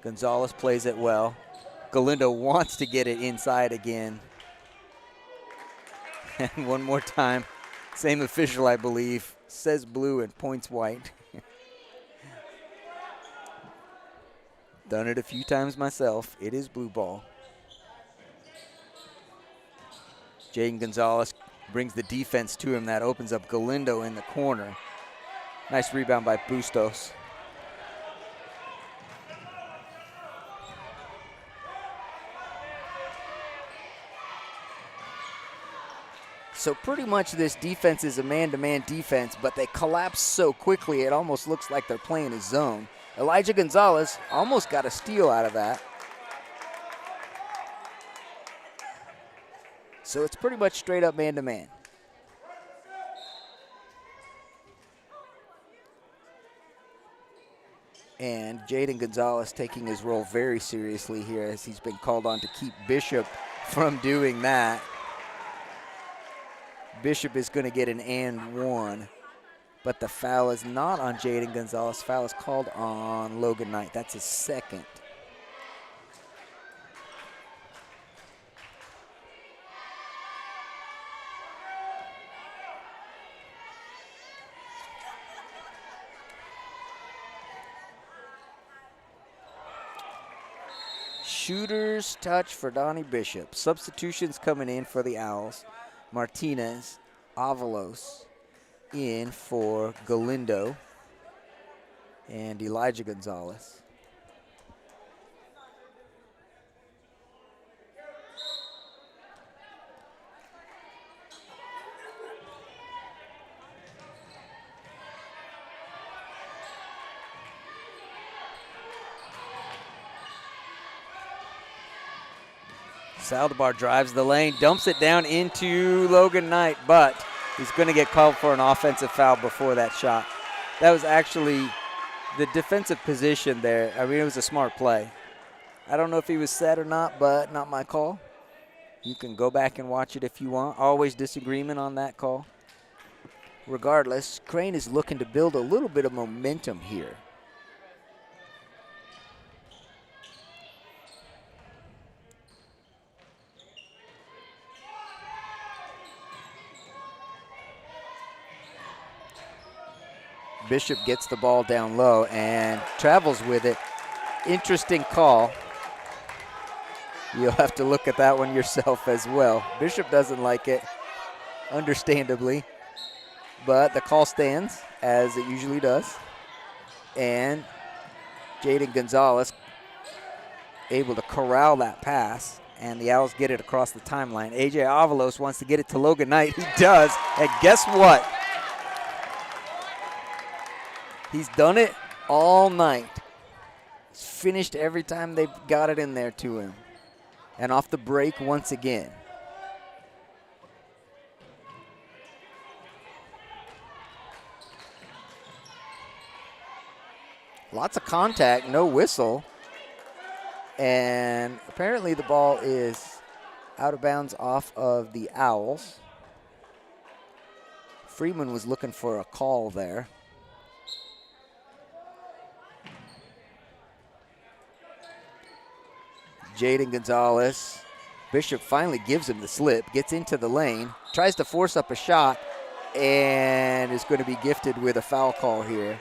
Gonzalez plays it well. Galindo wants to get it inside again. And one more time, same official, I believe, says blue and points white. Done it a few times myself. It is blue ball. Jaden Gonzalez brings the defense to him. That opens up Galindo in the corner. Nice rebound by Bustos. So pretty much this defense is a man-to-man defense, but they collapse so quickly it almost looks like they're playing a zone. Elijah Gonzalez almost got a steal out of that. So it's pretty much straight up man-to-man. And Jaden Gonzalez taking his role very seriously here as he's been called on to keep Bishop from doing that. Bishop is going to get an and one, but the foul is not on Jaden Gonzalez. Foul is called on Logan Knight. That's his second. Shooter's touch for Donnie Bishop. Substitutions coming in for the Owls. Martinez, Avalos in for Galindo and Elijah Gonzalez. Saldivar drives the lane, dumps it down into Logan Knight, but he's going to get called for an offensive foul before that shot. That was actually the defensive position there. I mean, it was a smart play. I don't know if he was set or not, but not my call. You can go back and watch it if you want. Always disagreement on that call. Regardless, Crane is looking to build a little bit of momentum here. Bishop gets the ball down low and travels with it. Interesting call. You'll have to look at that one yourself as well. Bishop doesn't like it, understandably, but the call stands as it usually does. And Jaden Gonzalez able to corral that pass, and the Owls get it across the timeline. A.J. Avalos wants to get it to Logan Knight. He does, and guess what? He's done it all night. He's finished every time they've got it in there to him. And off the break once again. Lots of contact, no whistle. And apparently the ball is out of bounds off of the Owls. Freeman was looking for a call there. Jaden Gonzalez. Bishop finally gives him the slip, gets into the lane, tries to force up a shot, and is going to be gifted with a foul call here.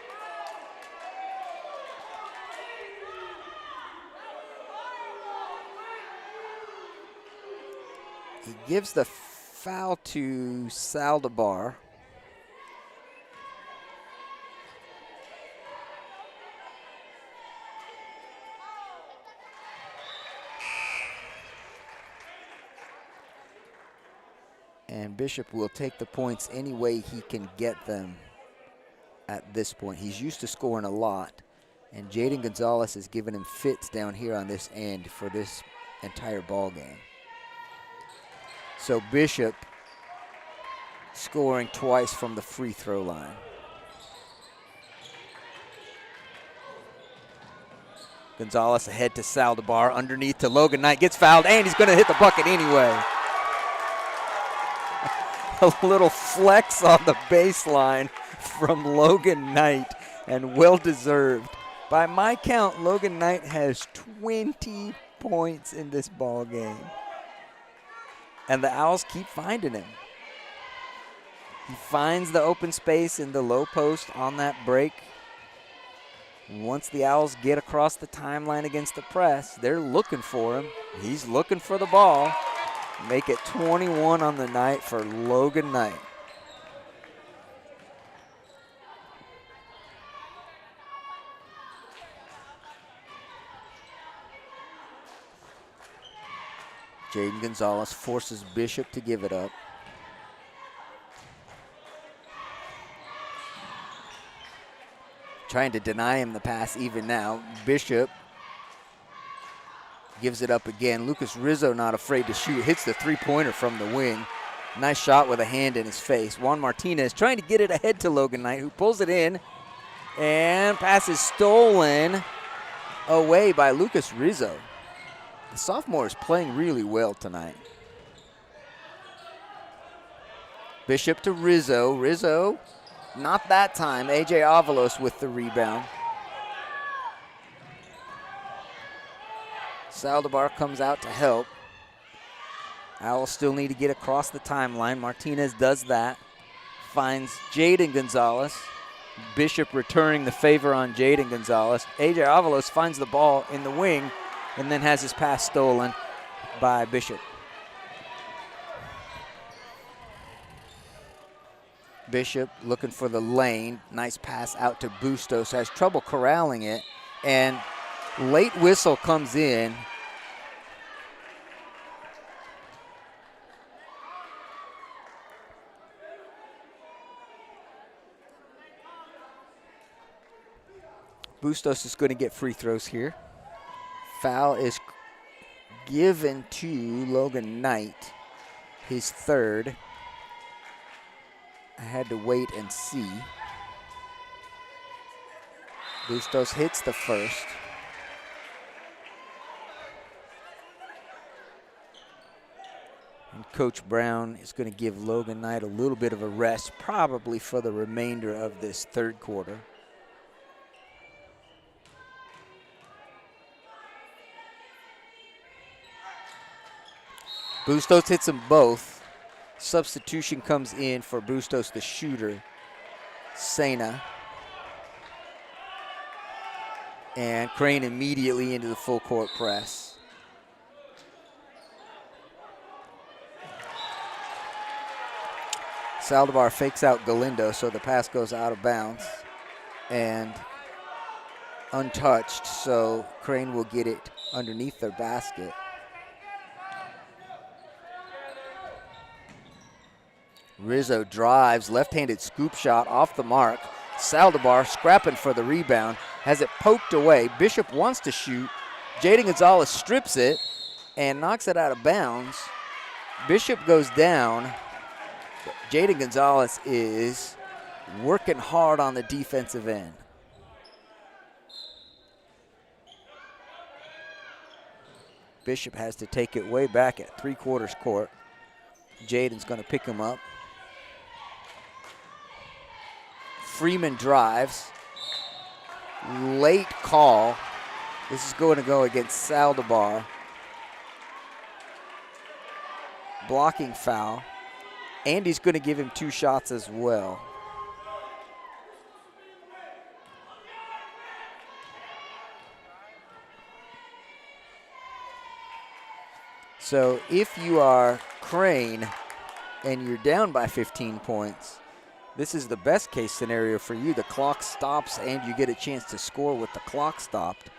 He gives the foul to Saldivar. And Bishop will take the points any way he can get them at this point. He's used to scoring a lot, and Jaden Gonzalez has given him fits down here on this end for this entire ball game. So Bishop scoring twice from the free throw line. Gonzalez ahead to Saldivar, underneath to Logan Knight, gets fouled, and he's going to hit the bucket anyway. A little flex on the baseline from Logan Knight, and well-deserved. By my count, Logan Knight has 20 points in this ball game. And the Owls keep finding him. He finds the open space in the low post on that break. Once the Owls get across the timeline against the press, they're looking for him. He's looking for the ball. Make it 21 on the night for Logan Knight. Jaden Gonzalez forces Bishop to give it up. Trying to deny him the pass even now. Bishop gives it up again. Lucas Rizzo not afraid to shoot. Hits the three-pointer from the wing. Nice shot with a hand in his face. Juan Martinez trying to get it ahead to Logan Knight, who pulls it in. And pass is stolen away by Lucas Rizzo. The sophomore is playing really well tonight. Bishop to Rizzo. Rizzo, not that time. A.J. Avalos with the rebound. Saldivar comes out to help. Owls still need to get across the timeline. Martinez does that. Finds Jaden Gonzalez. Bishop returning the favor on Jaden Gonzalez. A.J. Avalos finds the ball in the wing and then has his pass stolen by Bishop. Bishop looking for the lane. Nice pass out to Bustos. Has trouble corralling it. And late whistle comes in. Bustos is going to get free throws here. Foul is given to Logan Knight, his third. I had to wait and see. Bustos hits the first. And Coach Brown is going to give Logan Knight a little bit of a rest, probably for the remainder of this third quarter. Bustos hits them both. Substitution comes in for Bustos, the shooter, Sena. And Crane immediately into the full court press. Saldivar fakes out Galindo, so the pass goes out of bounds and untouched, so Crane will get it underneath their basket. Rizzo drives, left-handed scoop shot off the mark. Saldivar scrapping for the rebound, has it poked away. Bishop wants to shoot. Jaden Gonzalez strips it and knocks it out of bounds. Bishop goes down. Jaden Gonzalez is working hard on the defensive end. Bishop has to take it way back at three-quarters court. Jaden's going to pick him up. Freeman drives. Late call. This is going to go against Saldivar. Blocking foul. Andy's going to give him 2 shots as well. So if you are Crane and you're down by 15 points, this is the best case scenario for you. The clock stops and you get a chance to score with the clock stopped.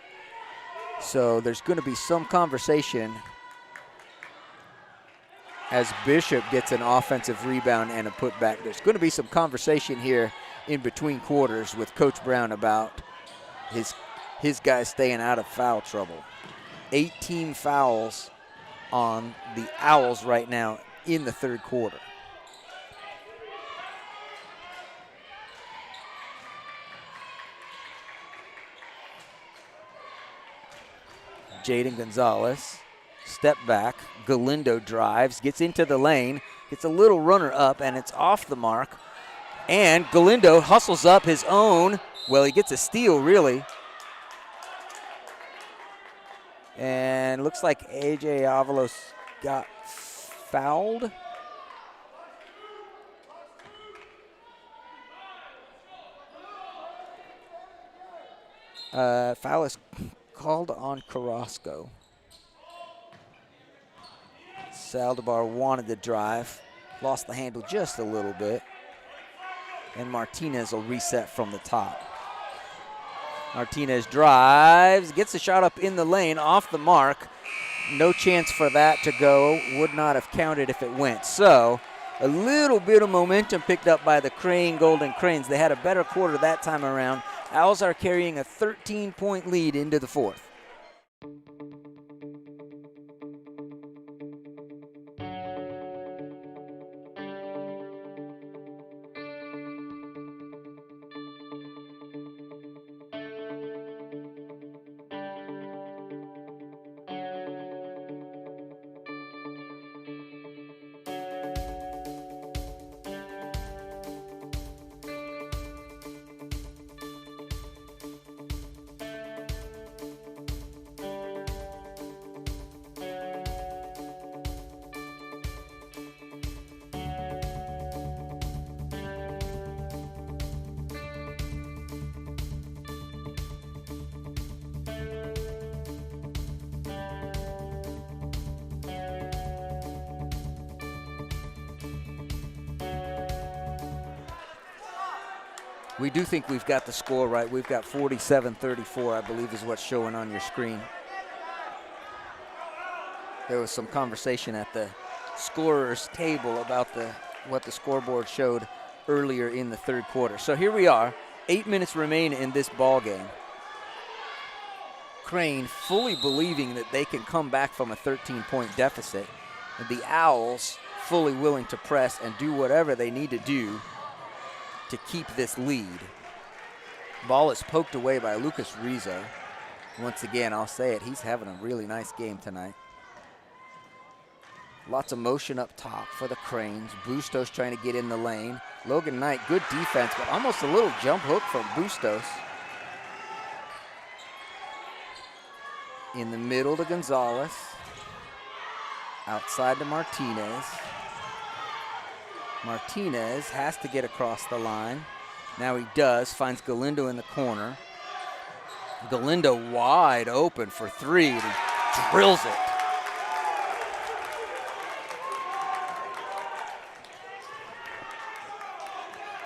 So there's going to be some conversation as Bishop gets an offensive rebound and a putback. There's going to be some conversation here in between quarters with Coach Brown about his guys staying out of foul trouble. 18 fouls on the Owls right now in the third quarter. Jaden Gonzalez, step back. Galindo drives, gets into the lane, gets a little runner up, and it's off the mark. And Galindo hustles up his own. Well, he gets a steal, really. And looks like A.J. Avalos got fouled. Foul is called on Carrasco. Saldivar wanted the drive, lost the handle just a little bit. And Martinez will reset from the top. Martinez drives, gets a shot up in the lane, off the mark. No chance for that to go. Would not have counted if it went. So a little bit of momentum picked up by the Golden Cranes. They had a better quarter that time around. Owls are carrying a 13-point lead into the fourth. We do think we've got the score right. We've got 47-34, I believe is what's showing on your screen. There was some conversation at the scorer's table about what the scoreboard showed earlier in the third quarter. So here we are, 8 minutes remain in this ball game. Crane fully believing that they can come back from a 13-point deficit, and the Owls fully willing to press and do whatever they need to do to keep this lead. Ball is poked away by Lucas Rizzo. Once again, I'll say it, he's having a really nice game tonight. Lots of motion up top for the Cranes. Bustos trying to get in the lane. Logan Knight, good defense, but almost a little jump hook from Bustos. In the middle to Gonzalez. Outside to Martinez. Martinez has to get across the line. Now he does, finds Galindo in the corner. Galindo wide open for three, and he drills it.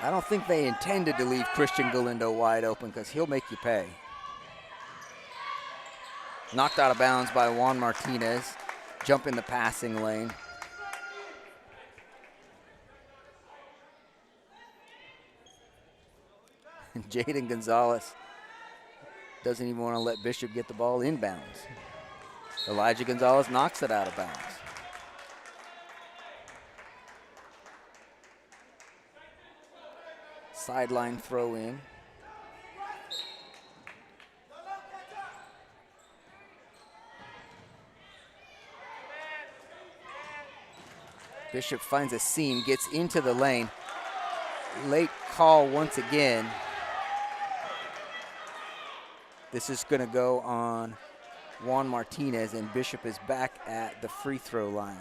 I don't think they intended to leave Christian Galindo wide open because he'll make you pay. Knocked out of bounds by Juan Martinez. Jump in the passing lane. Jaden Gonzalez doesn't even want to let Bishop get the ball inbounds. Elijah Gonzalez knocks it out of bounds. Sideline throw in. Bishop finds a seam, gets into the lane. Late call once again. This is going to go on Juan Martinez, and Bishop is back at the free throw line.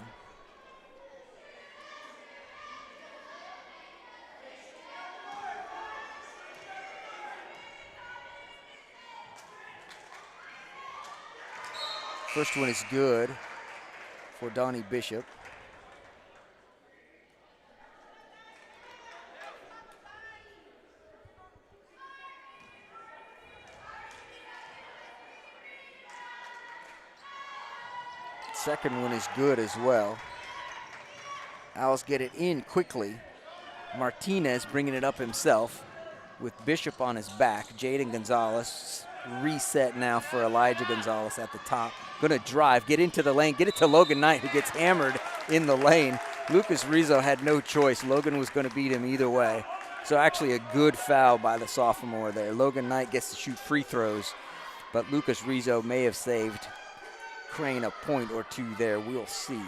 First one is good for Donnie Bishop. Second one is good as well. Owls get it in quickly. Martinez bringing it up himself with Bishop on his back. Jaden Gonzalez reset now for Elijah Gonzalez at the top. Gonna drive, get into the lane, get it to Logan Knight, who gets hammered in the lane. Lucas Rizzo had no choice. Logan was gonna beat him either way. So actually a good foul by the sophomore there. Logan Knight gets to shoot free throws, but Lucas Rizzo may have saved Crane a point or two there, we'll see.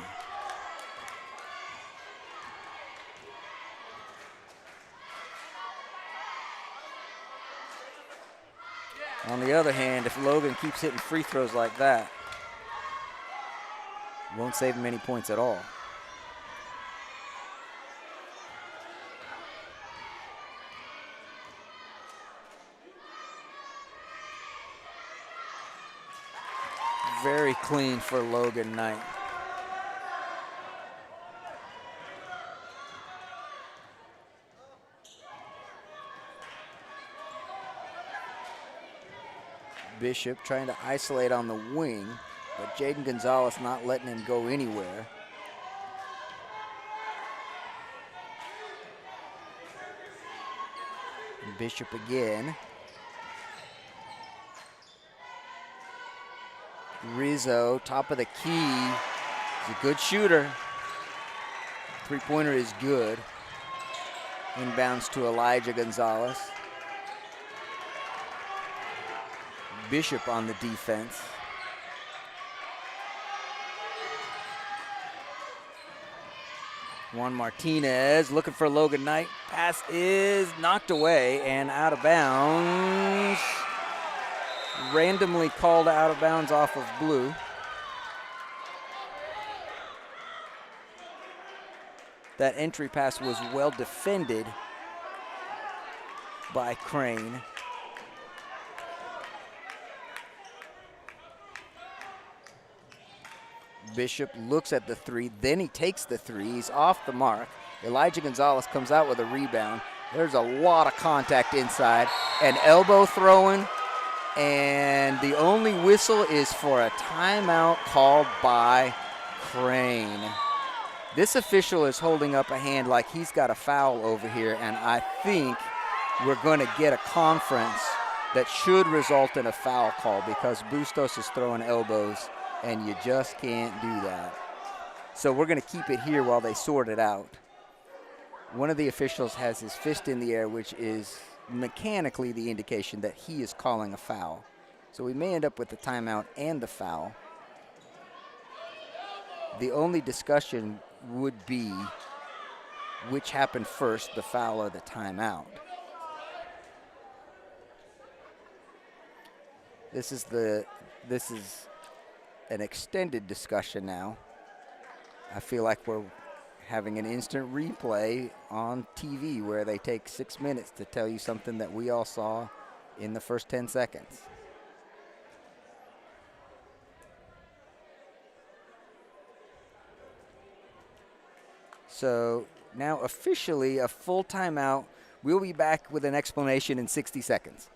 On the other hand, if Logan keeps hitting free throws like that, won't save him any points at all. Very clean for Logan Knight. Bishop trying to isolate on the wing, but Jaden Gonzalez not letting him go anywhere. Bishop again. Rizzo, top of the key. He's a good shooter. Three-pointer is good. Inbounds to Elijah Gonzalez. Bishop on the defense. Juan Martinez looking for Logan Knight. Pass is knocked away and out of bounds. Randomly called out of bounds off of blue. That entry pass was well defended by Crane. Bishop looks at the three, then he takes the three. He's off the mark. Elijah Gonzalez comes out with a rebound. There's a lot of contact inside. An elbow throwing, and the only whistle is for a timeout called by Crane. This official is holding up a hand like he's got a foul over here, and I think we're going to get a conference that should result in a foul call because Bustos is throwing elbows, and you just can't do that. So we're going to keep it here while they sort it out. One of the officials has his fist in the air, which is mechanically the indication that he is calling a foul. So we may end up with the timeout and the foul. The only discussion would be which happened first, the foul or the timeout. This is an extended discussion now. I feel like we're having an instant replay on TV where they take 6 minutes to tell you something that we all saw in the first 10 seconds. So now officially a full timeout. We'll be back with an explanation in 60 seconds.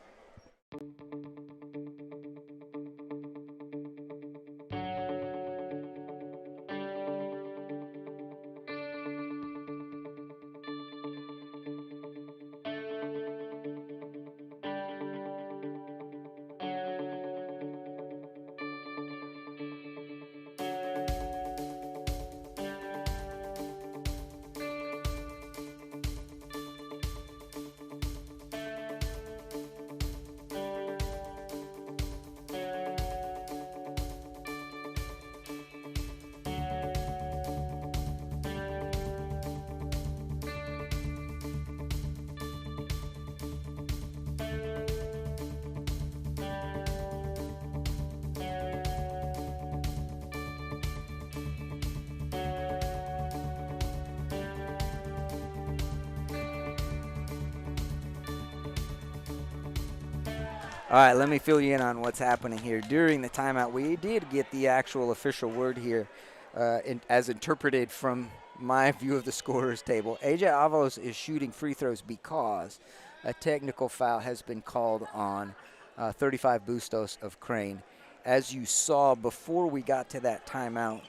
All right, let me fill you in on what's happening here. During the timeout, we did get the actual official word here as interpreted from my view of the scorer's table. AJ Avalos is shooting free throws because a technical foul has been called on 35 Bustos of Crane. As you saw before we got to that timeout,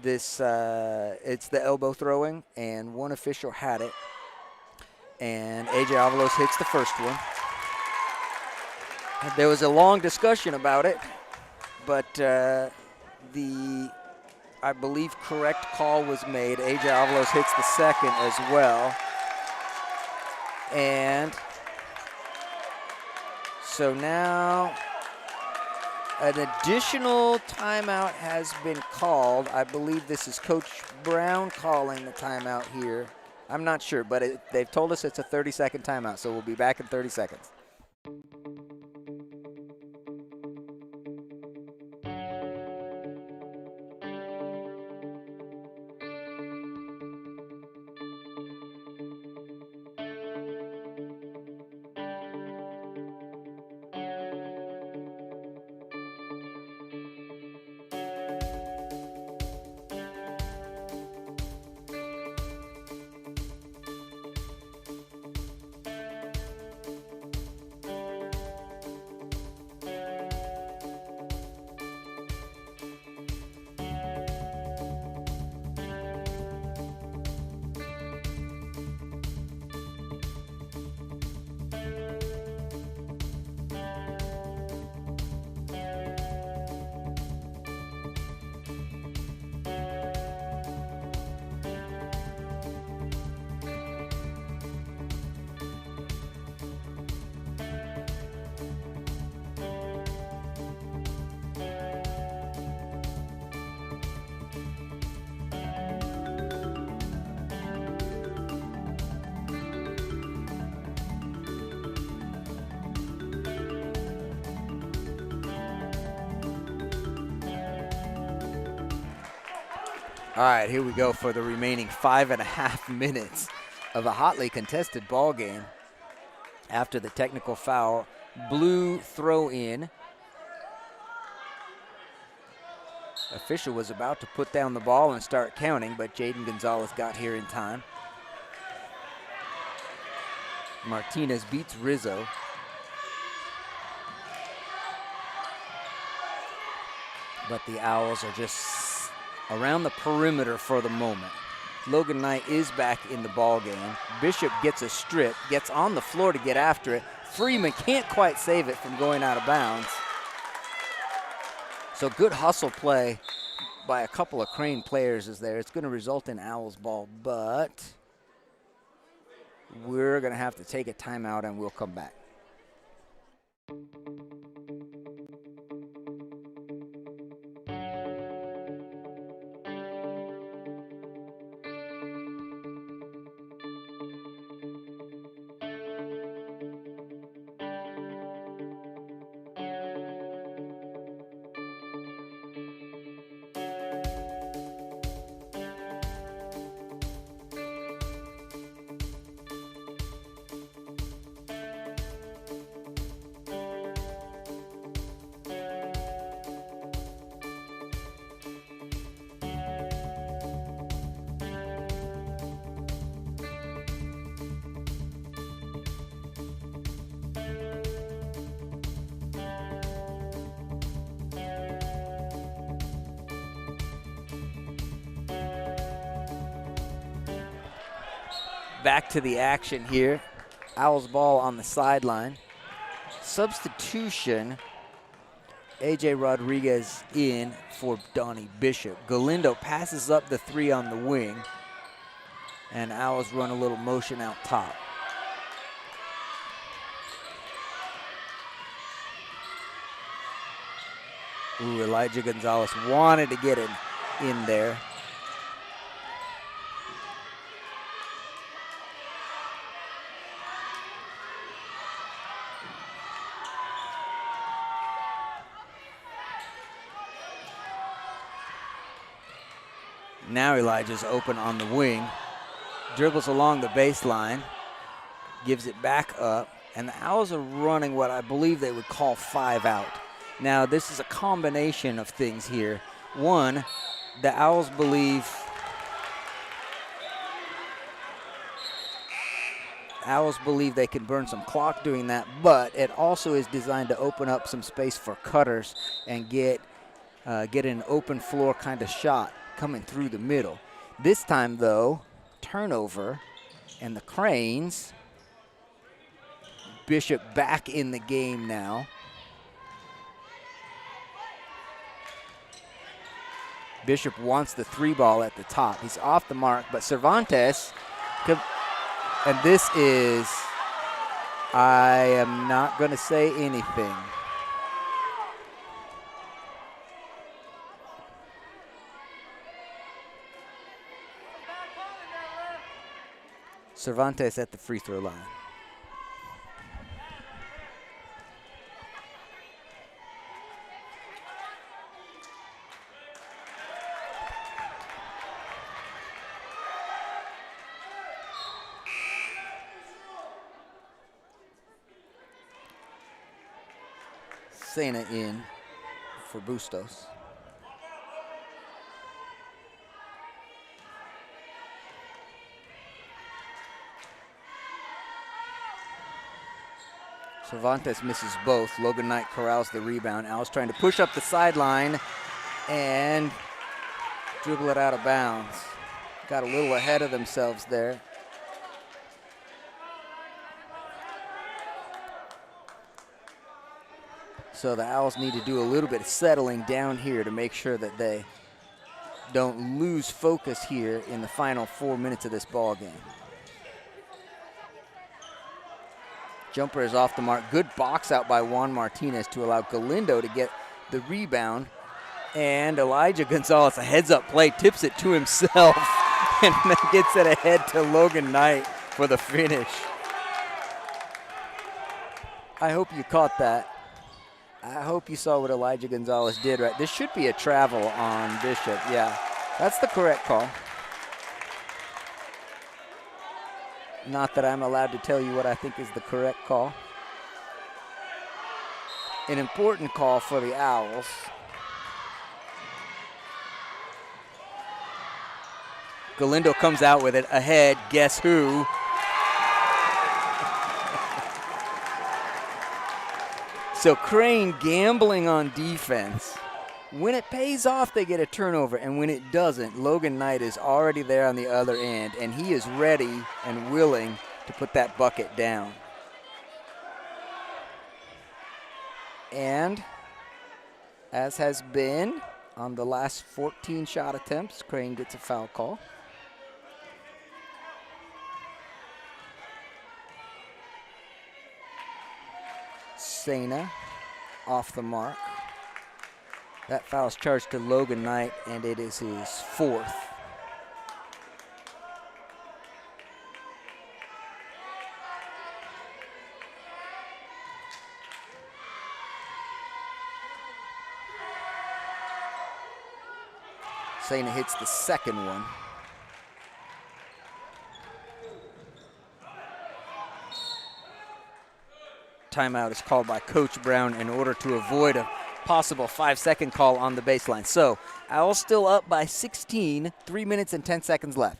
it's the elbow throwing, and one official had it, and AJ Avalos hits the first one. There was a long discussion about it, but I believe, correct call was made. AJ Avalos hits the second as well. And so now an additional timeout has been called. I believe this is Coach Brown calling the timeout here. I'm not sure, but they've told us it's a 30-second timeout, so we'll be back in 30 seconds. All right, here we go for the remaining 5.5 minutes of a hotly contested ball game. After the technical foul, blue throw in. Official was about to put down the ball and start counting, but Jaden Gonzalez got here in time. Martinez beats Rizzo. But the Owls are just around the perimeter for the moment. Logan Knight is back in the ball game. Bishop gets a strip, gets on the floor to get after it. Freeman can't quite save it from going out of bounds. So good hustle play by a couple of Crane players is there. It's going to result in Owls ball, but we're going to have to take a timeout and we'll come back. Back to the action here. Owls ball on the sideline. Substitution, A.J. Rodriguez in for Donnie Bishop. Galindo passes up the three on the wing, and Owls run a little motion out top. Ooh, Elijah Gonzalez wanted to get it in there. Now Elijah's open on the wing, dribbles along the baseline, gives it back up, and the Owls are running what I believe they would call 5 out. Now this is a combination of things here. One, the Owls believe they can burn some clock doing that, but it also is designed to open up some space for cutters and get an open floor kind of shot coming through the middle. This time, though, turnover, and the Cranes. Bishop back in the game now. Bishop wants the 3-ball at the top. He's off the mark, but Cervantes, and this is, I am not going to say anything. Cervantes at the free throw line. Sena in for Bustos. Cervantes misses both. Logan Knight corrals the rebound. Owls trying to push up the sideline and dribble it out of bounds. Got a little ahead of themselves there. So the Owls need to do a little bit of settling down here to make sure that they don't lose focus here in the final 4 minutes of this ball game. Jumper is off the mark. Good box out by Juan Martinez to allow Galindo to get the rebound. And Elijah Gonzalez, a heads-up play, tips it to himself and then gets it ahead to Logan Knight for the finish. I hope you caught that. I hope you saw what Elijah Gonzalez did right. This should be a travel on Bishop. Yeah, that's the correct call. Not that I'm allowed to tell you what I think is the correct call. An important call for the Owls. Galindo comes out with it ahead. Guess who? So Crane gambling on defense. When it pays off, they get a turnover, and when it doesn't, Logan Knight is already there on the other end, and he is ready and willing to put that bucket down. And as has been on the last 14 shot attempts, Crane gets a foul call. Sena off the mark. That foul is charged to Logan Knight, and it is his fourth. Sena hits the second one. Timeout is called by Coach Brown in order to avoid a possible 5-second call on the baseline. So Owls still up by 16, 3 minutes and 10 seconds left.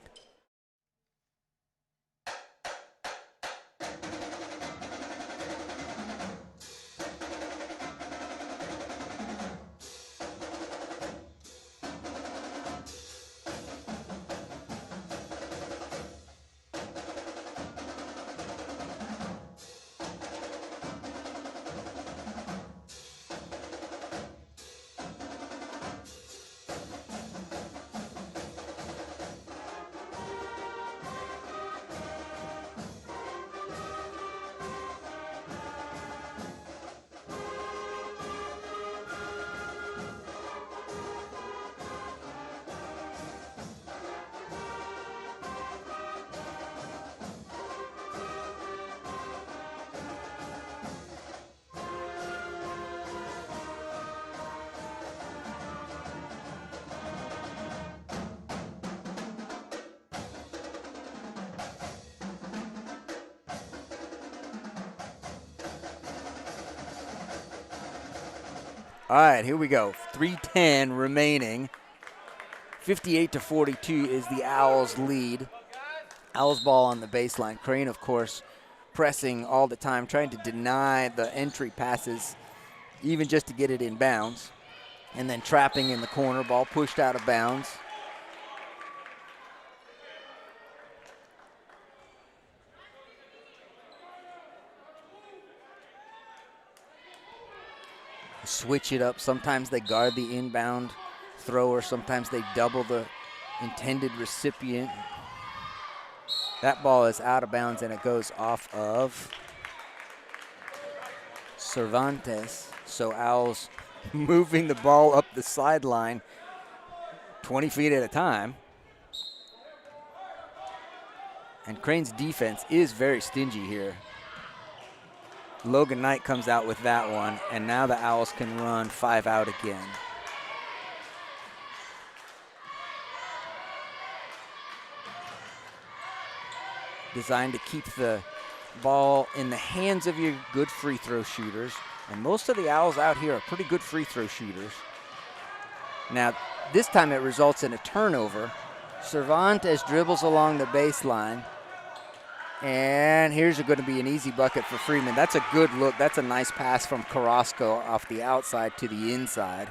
All right, here we go. 3:10 remaining. 58-42 is the Owls' lead. Owls ball on the baseline. Crane, of course, pressing all the time, trying to deny the entry passes, even just to get it in bounds. And then trapping in the corner, ball pushed out of bounds. Switch it up. Sometimes they guard the inbound thrower. Sometimes they double the intended recipient. That ball is out of bounds, and it goes off of Cervantes. So Owls moving the ball up the sideline 20 feet at a time. And Crane's defense is very stingy here. Logan Knight comes out with that one, and now the Owls can run 5 out again. Designed to keep the ball in the hands of your good free throw shooters, and most of the Owls out here are pretty good free throw shooters. Now, this time it results in a turnover. Cervantes dribbles along the baseline. And here's going to be an easy bucket for Freeman. That's a good look. That's a nice pass from Carrasco off the outside to the inside.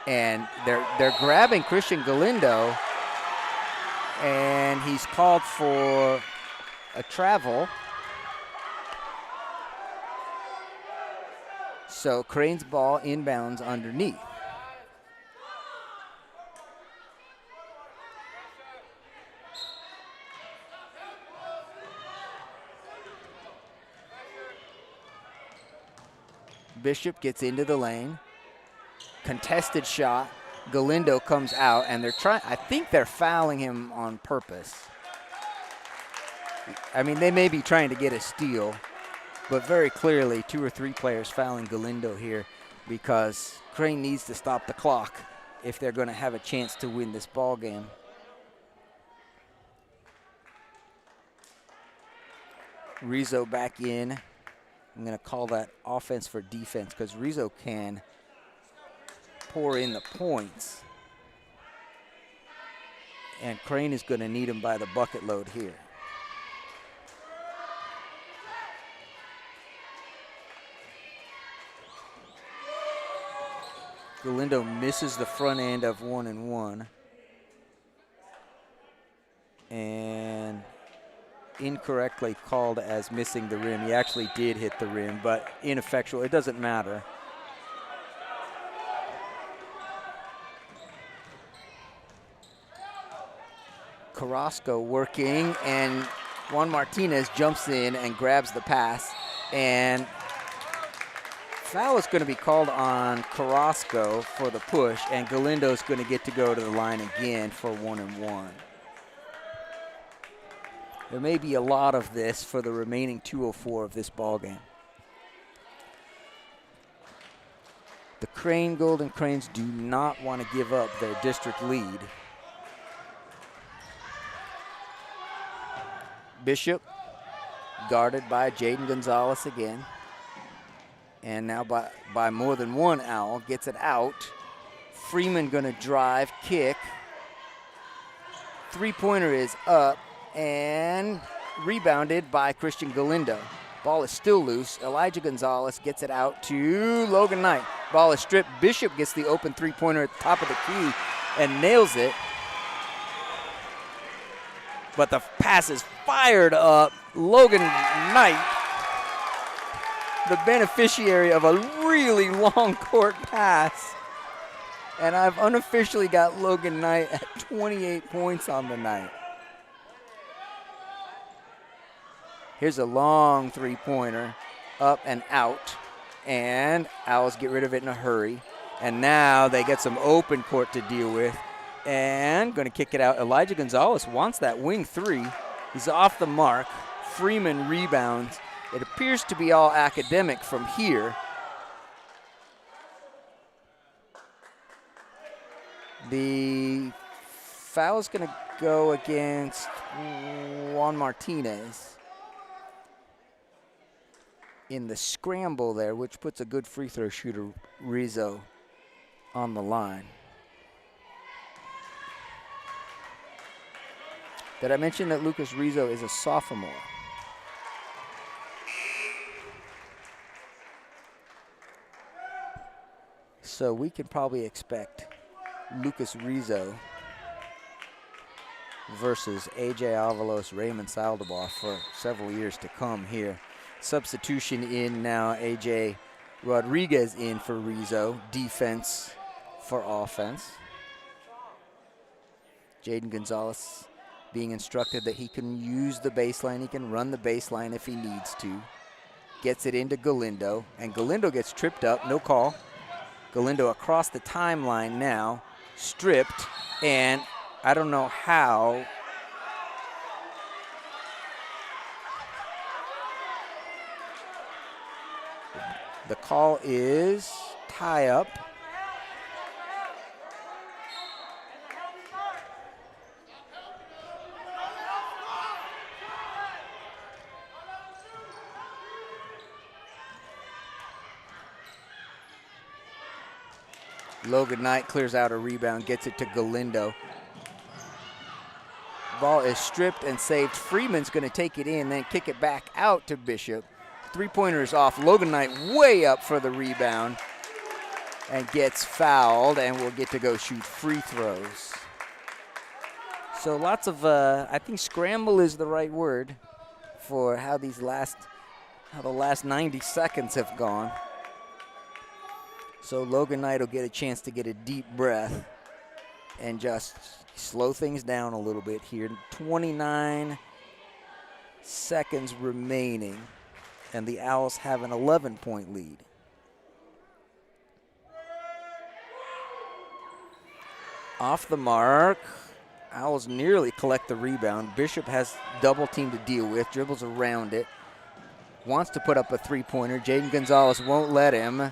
And they're grabbing Christian Galindo, and he's called for a travel. So Crane's ball inbounds underneath. Bishop gets into the lane. Contested shot. Galindo comes out, and I think they're fouling him on purpose. I mean, they may be trying to get a steal, but very clearly 2 or 3 players fouling Galindo here because Crane needs to stop the clock if they're going to have a chance to win this ball game. Rizzo back in. I'm going to call that offense for defense because Rizzo can pour in the points. And Crane is going to need him by the bucket load here. Galindo misses the front end of 1-1. And incorrectly called as missing the rim. He actually did hit the rim, but ineffectual. It doesn't matter. Carrasco working, and Juan Martinez jumps in and grabs the pass. And foul is going to be called on Carrasco for the push, and Galindo's going to get to go to the line again for 1-1. There may be a lot of this for the remaining 2:04 of this ballgame. The Golden Cranes do not want to give up their district lead. Bishop, guarded by Jaden Gonzalez again. And now by more than one Owl, gets it out. Freeman gonna drive, kick. Three-pointer is up and rebounded by Christian Galindo. Ball is still loose. Elijah Gonzalez gets it out to Logan Knight. Ball is stripped. Bishop gets the open three-pointer at the top of the key and nails it. But the pass is fired up. Logan Knight, the beneficiary of a really long court pass. And I've unofficially got Logan Knight at 28 points on the night. Here's a long three-pointer, up and out. And Owls get rid of it in a hurry. And now they get some open court to deal with. And going to kick it out. Elijah Gonzalez wants that wing three. He's off the mark. Freeman rebounds. It appears to be all academic from here. The foul is going to go against Juan Martinez in the scramble there, which puts a good free throw shooter, Rizzo, on the line. Did I mention that Lucas Rizzo is a sophomore? So we can probably expect Lucas Rizzo versus A.J. Avalos, Raymond Saldivar for several years to come here. Substitution in now, A.J. Rodriguez in for Rizzo. Defense for offense. Jaden Gonzalez being instructed that he can use the baseline, he can run the baseline if he needs to. Gets it into Galindo, and Galindo gets tripped up, no call. Galindo across the timeline now, stripped, and I don't know how. The call is tie up. Logan Knight clears out a rebound, gets it to Galindo. Ball is stripped and saved. Freeman's going to take it in, then kick it back out to Bishop. Three-pointer is off. Logan Knight way up for the rebound and gets fouled, and will get to go shoot free throws. So lots of, I think scramble is the right word for how the last 90 seconds have gone. So Logan Knight will get a chance to get a deep breath and just slow things down a little bit here. 29 seconds remaining, and the Owls have an 11-point lead. Off the mark. Owls nearly collect the rebound. Bishop has double team to deal with, dribbles around it, wants to put up a three-pointer. Jaden Gonzalez won't let him.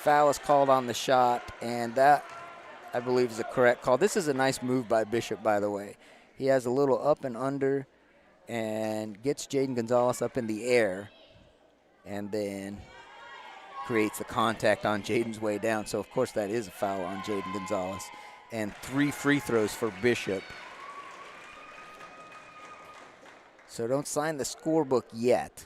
Foul is called on the shot, and that, I believe, is a correct call. This is a nice move by Bishop, by the way. He has a little up and under and gets Jaden Gonzalez up in the air and then creates the contact on Jaden's way down. So, of course, that is a foul on Jaden Gonzalez. And 3 free throws for Bishop. So don't sign the scorebook yet.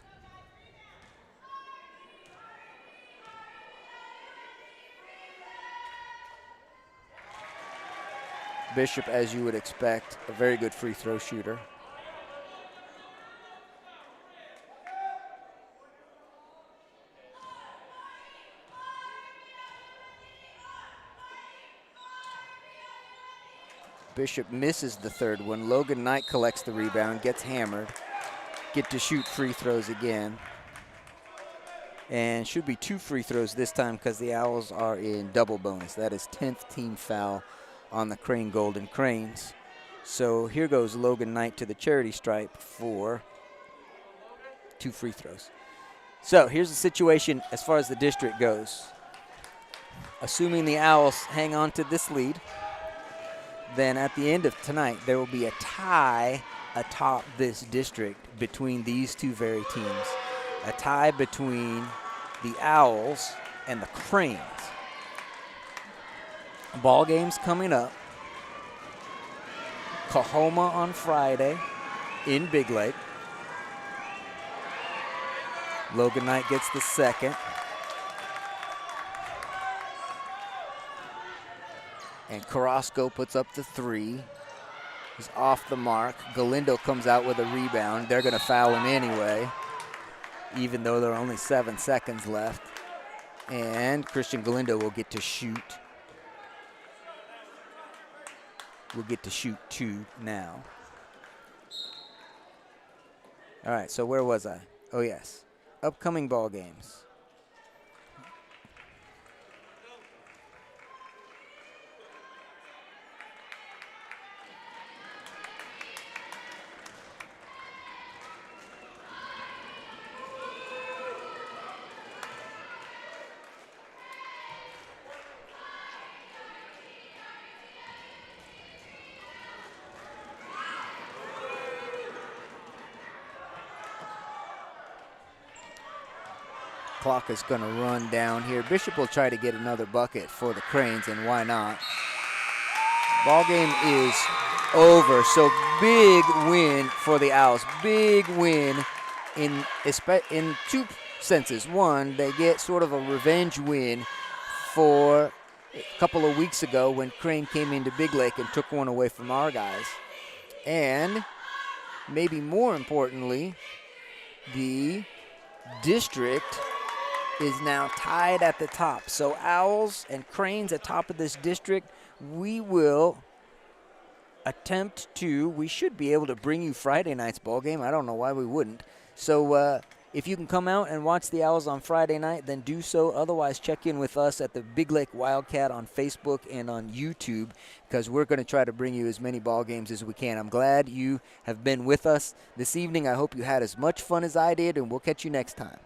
Bishop, as you would expect, a very good free throw shooter. Bishop misses the third one. Logan Knight collects the rebound, gets hammered. Get to shoot free throws again. And should be 2 free throws this time because the Owls are in double bonus. That is 10th team foul on the Crane Golden Cranes. So here goes Logan Knight to the charity stripe for 2 free throws. So here's the situation as far as the district goes. Assuming the Owls hang on to this lead, then at the end of tonight, there will be a tie atop this district between these two very teams. A tie between the Owls and the Cranes. Ball games coming up. Coahoma on Friday in Big Lake. Logan Knight gets the second. And Carrasco puts up the 3. He's off the mark. Galindo comes out with a rebound. They're going to foul him anyway, even though there are only 7 seconds left. And Christian Galindo will get to shoot. Will get to shoot 2 now. All right, so where was I? Oh, yes. Upcoming ball games. Clock is going to run down here. Bishop will try to get another bucket for the Cranes, and why not? Ball game is over, so big win for the Owls. Big win in 2 senses. One, they get sort of a revenge win for a couple of weeks ago when Crane came into Big Lake and took one away from our guys. And maybe more importantly, the district is now tied at the top. So Owls and Cranes at top of this district, we will attempt to, we should be able to bring you Friday night's ball game. I don't know why we wouldn't. So if you can come out and watch the Owls on Friday night, then do so. Otherwise, check in with us at the Big Lake Wildcat on Facebook and on YouTube, because we're going to try to bring you as many ball games as we can. I'm glad you have been with us this evening. I hope you had as much fun as I did, and we'll catch you next time.